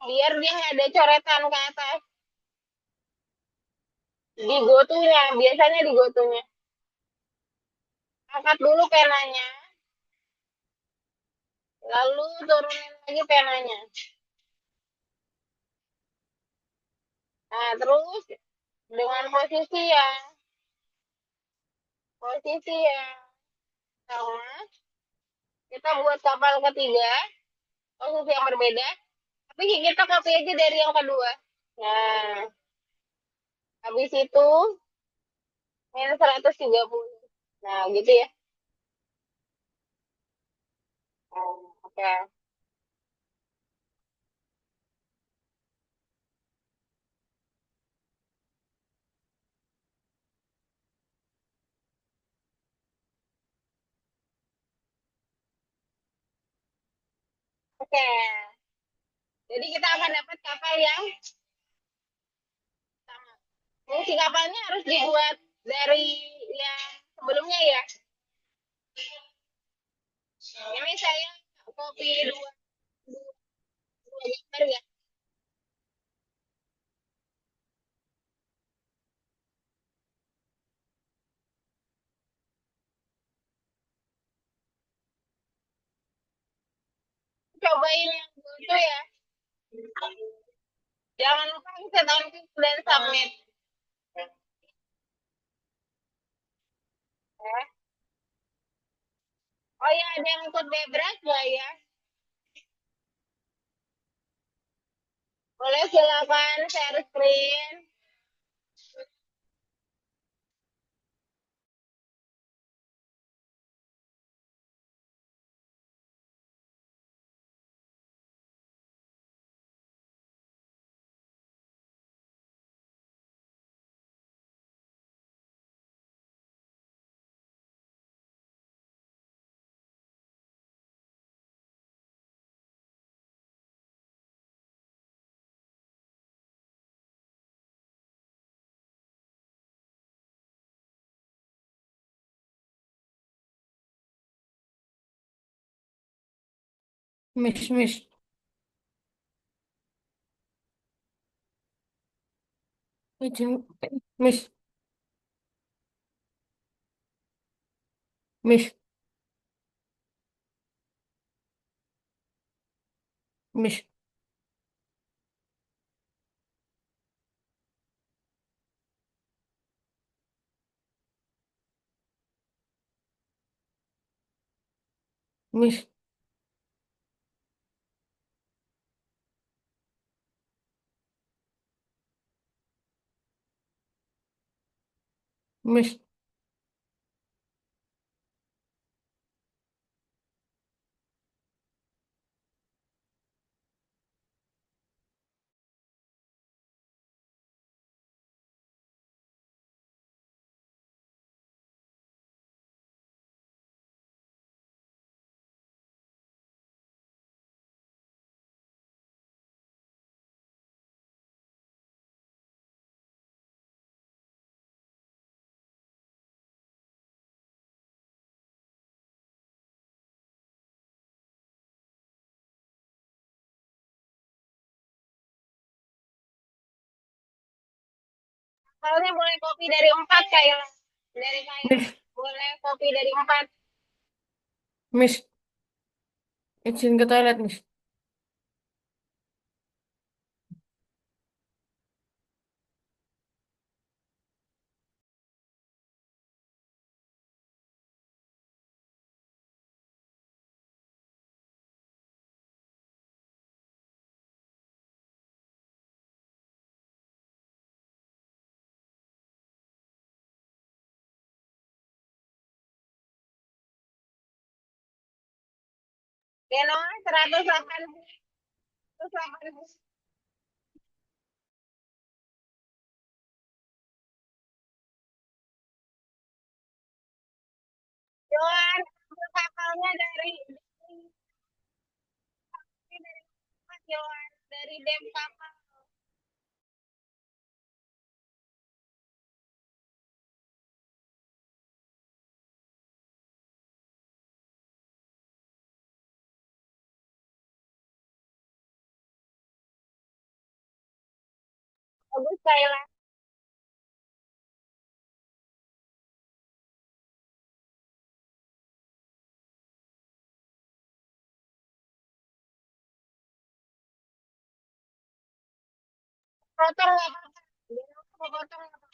Biar dia nggak ada coretan ke atas. Di gotunya, biasanya di gotunya. Angkat dulu penanya. Lalu turunin lagi penanya. Nah, terus dengan posisi yang sama, kita buat kapal ketiga, posisi yang berbeda. Tapi kita copy aja dari yang kedua. Nah, habis itu minus 130. Nah, gitu ya. Oh, oke. Oke. Jadi kita akan dapat kapal yang sama. Fungsi kapalnya harus dibuat dari yang sebelumnya ya. Ini saya copy dua gambar ya. Cobain yang dulu ya. Jangan lupa set on dan submit. Eh. Oh ya, ada yang ikut bebras nggak ya? Boleh silakan share screen. Miss. Miss. Miss, Miss, Miss, Miss, Soalnya boleh kopi dari 4 kayak dari kayak Miss, boleh kopi dari 4. Miss, izin ke toilet, Miss. Ya no, 180. Joan, kapalnya dari Joan, dari Dem kapal. Bagus Kayla. Potong nggak apa-apa. Dia mau potong nggak apa-apa.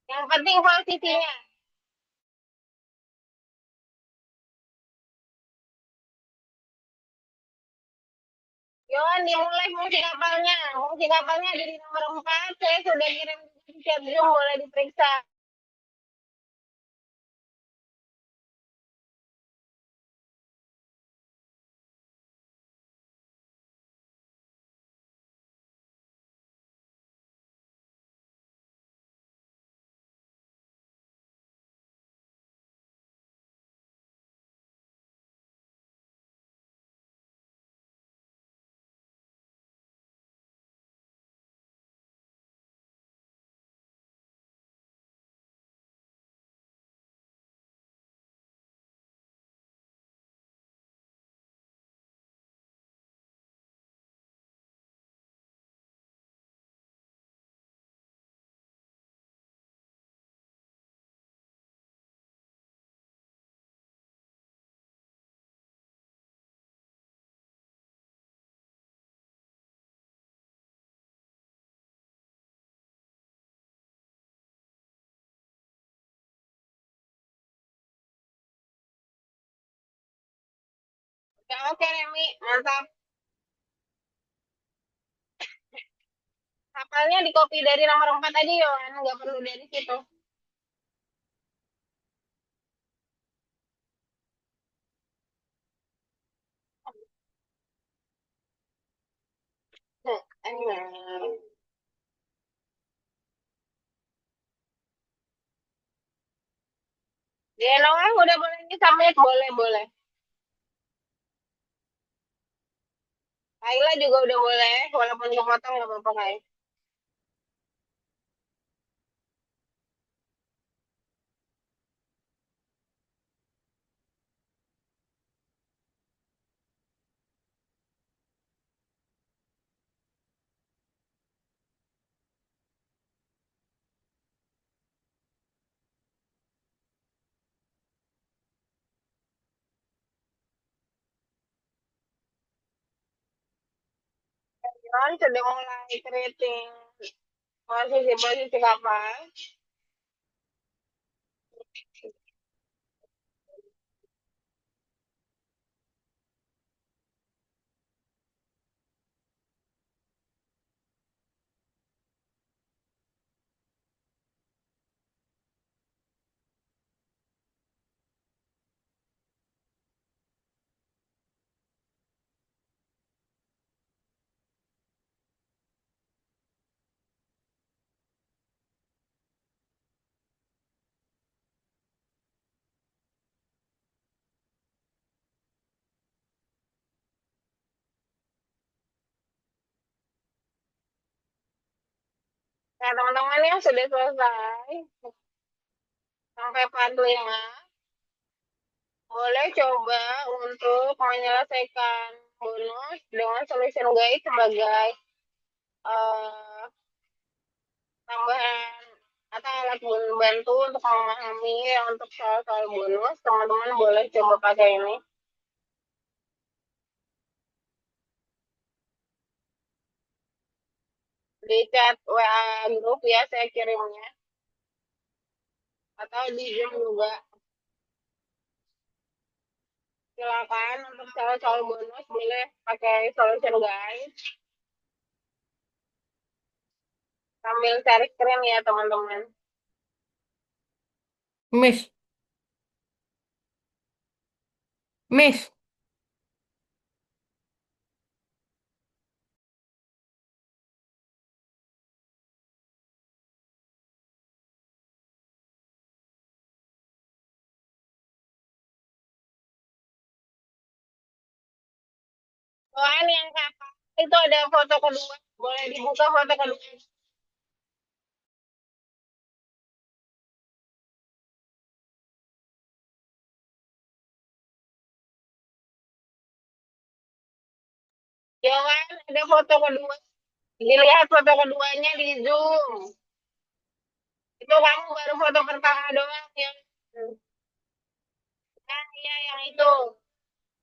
Yang penting posisinya. Joan dimulai fungsi kapalnya ada di nomor 4. Saya sudah kirim chat Zoom, boleh diperiksa. Ya, oke Remi, mantap. Kapalnya di copy dari nomor 4 aja Yohan, nggak perlu dari situ. Enak. Dia Noah udah boleh submit, boleh boleh. Kaila juga udah boleh, walaupun kepotong nggak apa-apa Kai. Kan sudah mulai keriting. Posisi kapal. Nah, teman-teman yang sudah selesai sampai part 5, boleh coba untuk menyelesaikan bonus dengan solution guide sebagai eh, tambahan atau alat bantu untuk memahami untuk soal-soal bonus. Teman-teman boleh coba pakai ini di chat WA grup ya, saya kirimnya, atau di Zoom juga. Silakan untuk soal-soal bonus boleh pakai solution guide sambil share screen ya teman-teman. Miss, Miss, Soal yang kakak itu ada foto kedua, boleh dibuka foto kedua. Ya kan, ada foto kedua. Dilihat foto keduanya di Zoom. Itu kamu baru foto pertama doang yang. Nah, iya yang itu.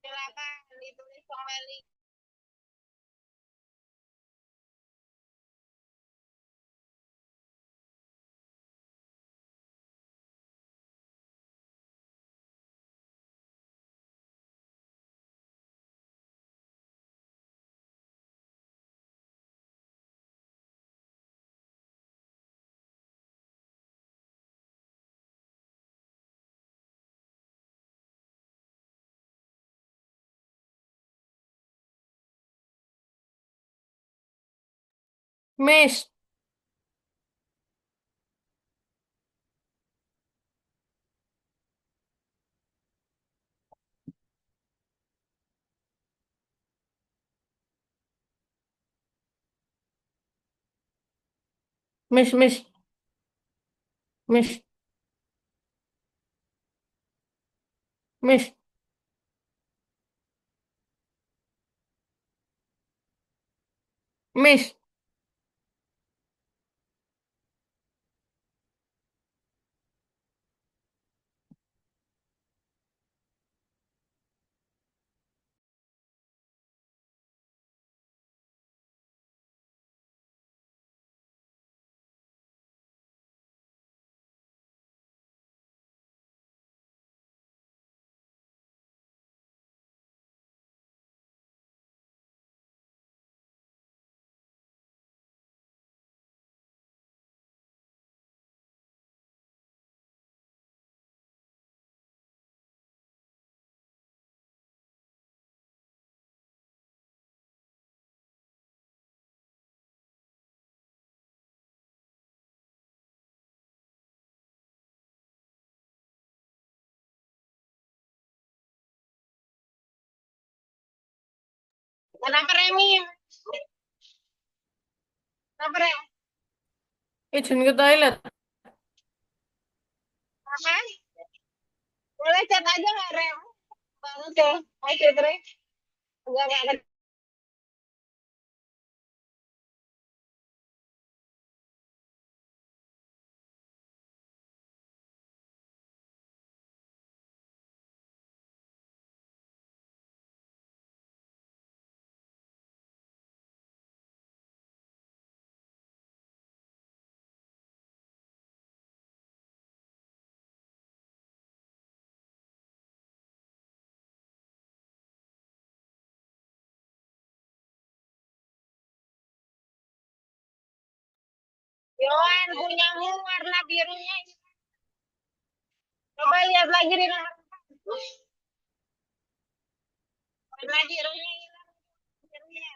Silakan ditulis kembali. Miss, Miss, Miss, Miss, Miss, Miss. Kenapa Remi? Kenapa Remi? Izin ke toilet. Apa? Boleh chat aja nggak Rem? Banget ya. Hai Fitri. Enggak Yohan, punyamu warna birunya. Coba lihat lagi di nomor 4. Warna birunya hilang. Birunya.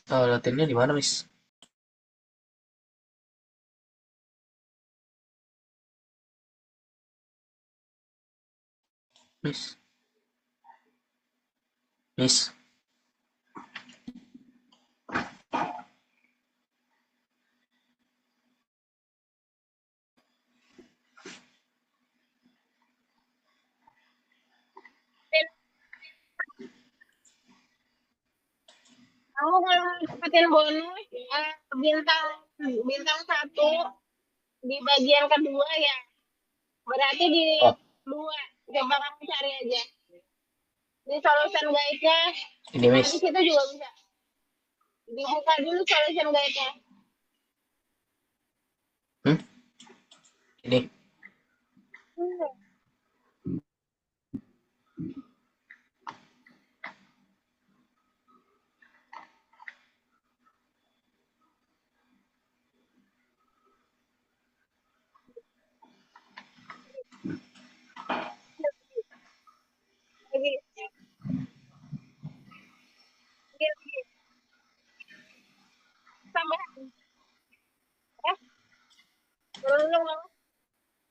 Latihannya di mana, Miss? Miss, Miss. Kamu kalau mau dapetin bonus bintang bintang 1 di bagian kedua ya Berarti di Oh, dua. Coba kamu cari aja. Di solution guide-nya. ini Nah, Miss. di situ juga bisa. Dibuka dulu solution guide-nya. Hmm? Ini. Lagi, lagi. Tambahan. Ya, turun dulu.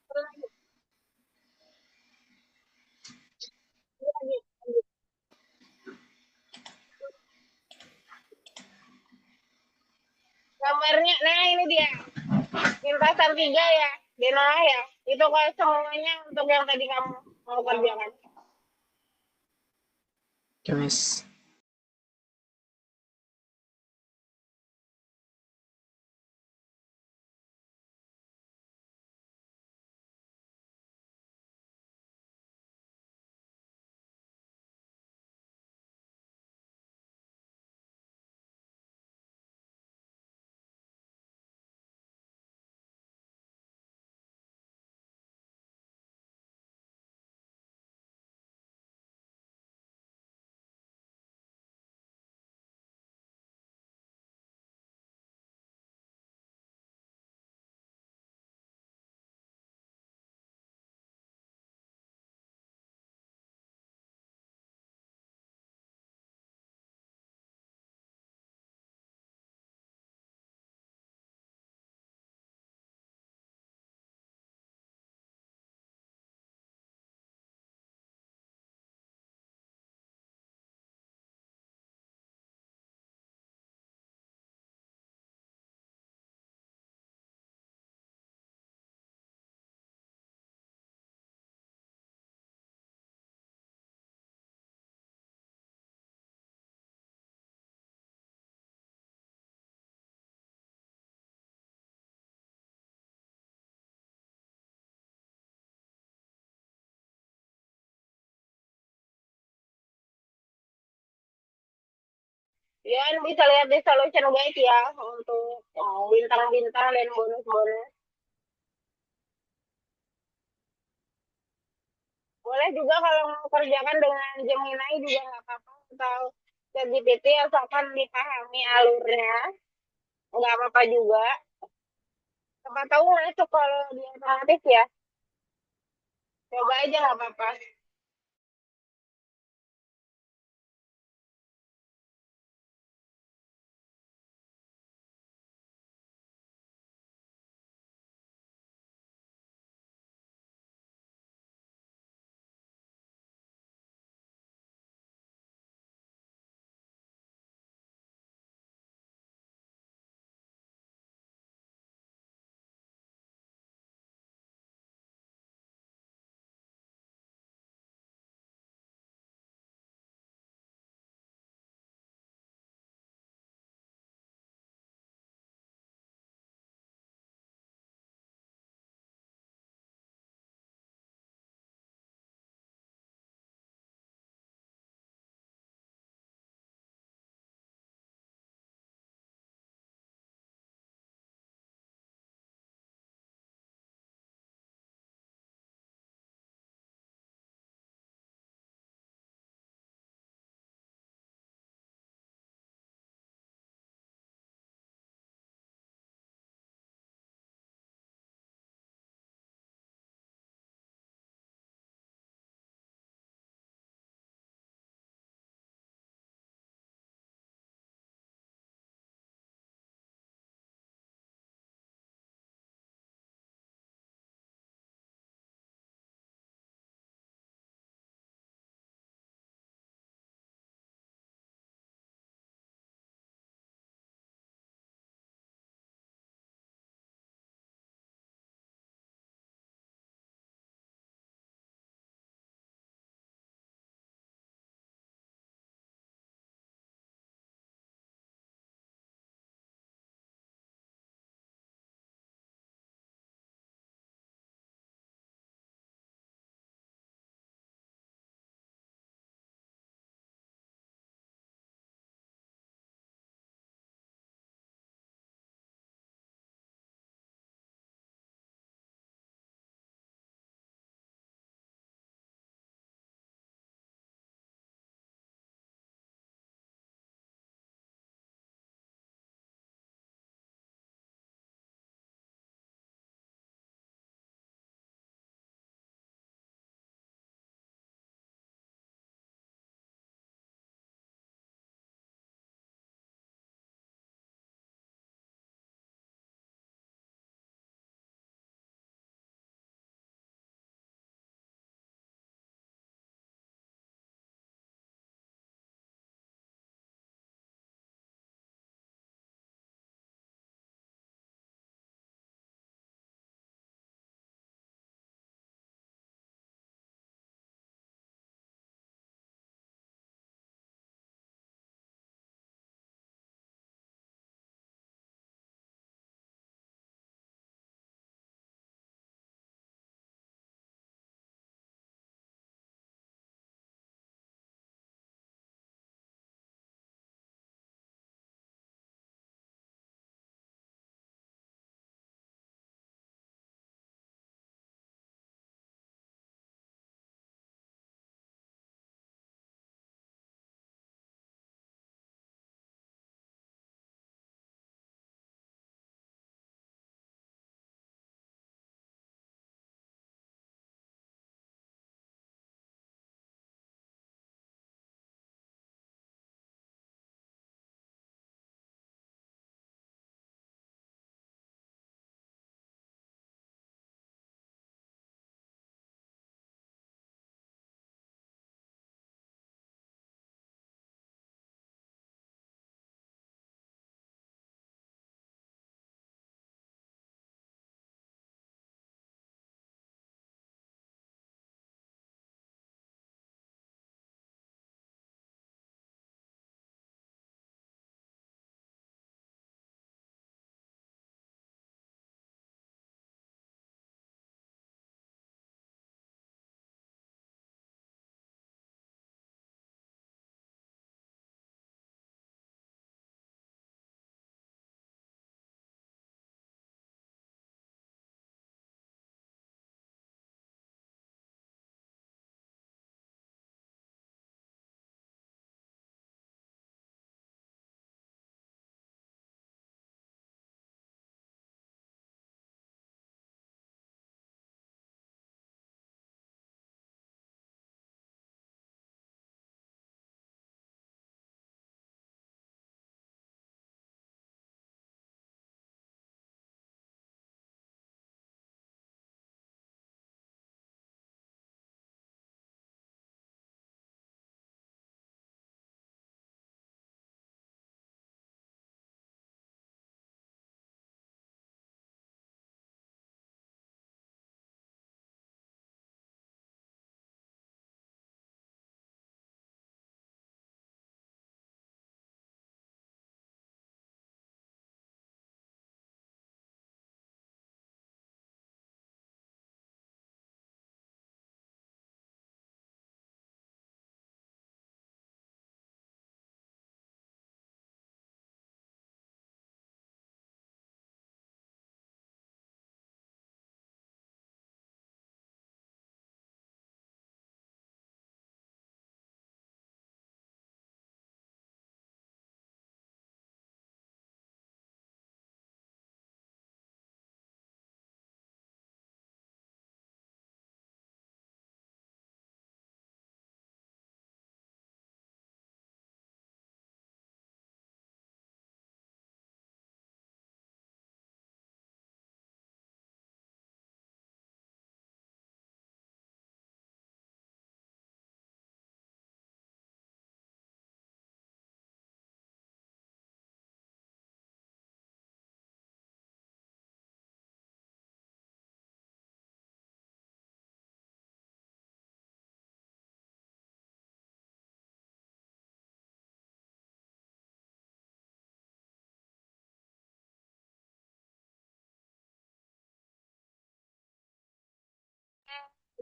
Turun lagi. Lagi. Gambarnya, nah ini dia. Lintasan tiga ya. Di bawah ya. Itu kalau semuanya untuk yang tadi kamu mau kerjakan. Oke Miss. Ya, bisa lihat di solution guide ya untuk bintang-bintang dan bonus-bonus. Boleh juga kalau mau kerjakan dengan Gemini juga nggak apa-apa atau ChatGPT asalkan dipahami alurnya, nggak apa-apa juga. Siapa tahu masuk kalau di otomatis ya. Coba aja nggak apa-apa.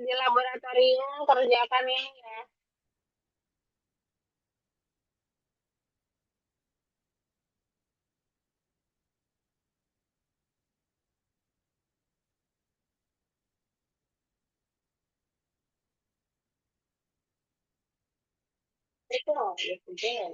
di laboratorium kerjakan ini ya. Itu loh, itu dia.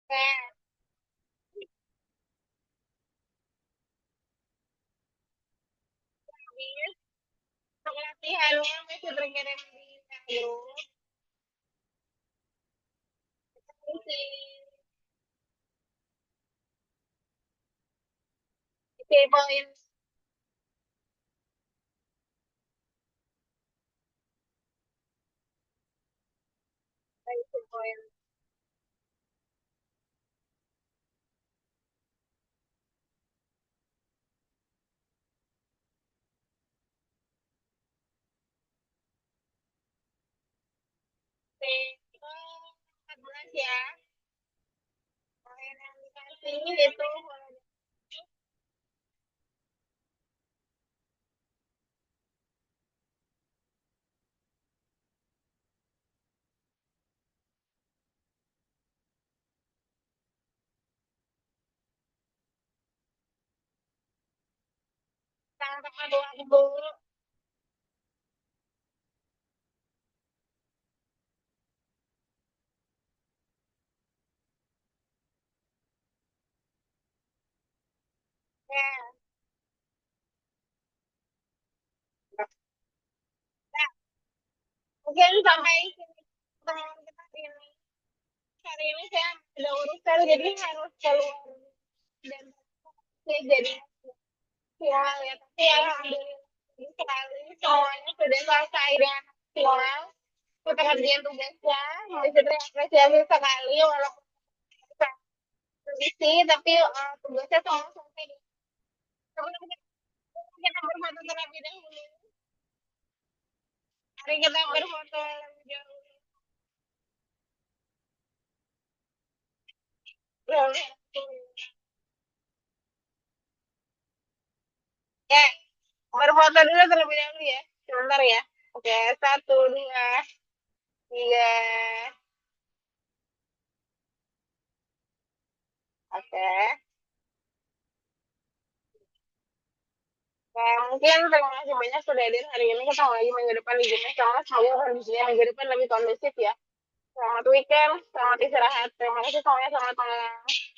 Oke, habis untuk latihannya masih terkirim di grup. Isi, isi poin, isi poin. Oke, itu 14 ya. Poin yang dikasih itu yang tepat waktu. Ya, nah, mungkin sampai sini teman kita ini. Hari ini saya ada urusan jadi harus keluar dan saya jadi final ya. Tapi alhamdulillah sekali semuanya sudah selesai dengan final. Kita kerjain tugasnya, bisa apresiasi sekali walaupun kita revisi tapi tugasnya semua selesai. Kemudian kita berfoto terlebih dahulu. Mari kita berfoto terlebih dahulu. Ya, berfoto dulu terlebih dahulu ya. Sebentar ya. Oke, satu, dua, tiga. Oke. Ya, mungkin terima kasih banyak sudah hadir hari ini. Ketemu lagi minggu depan di Gmail. Semoga kondisinya minggu depan lebih kondusif ya. Selamat weekend, selamat istirahat. Terima kasih semuanya, selamat malam.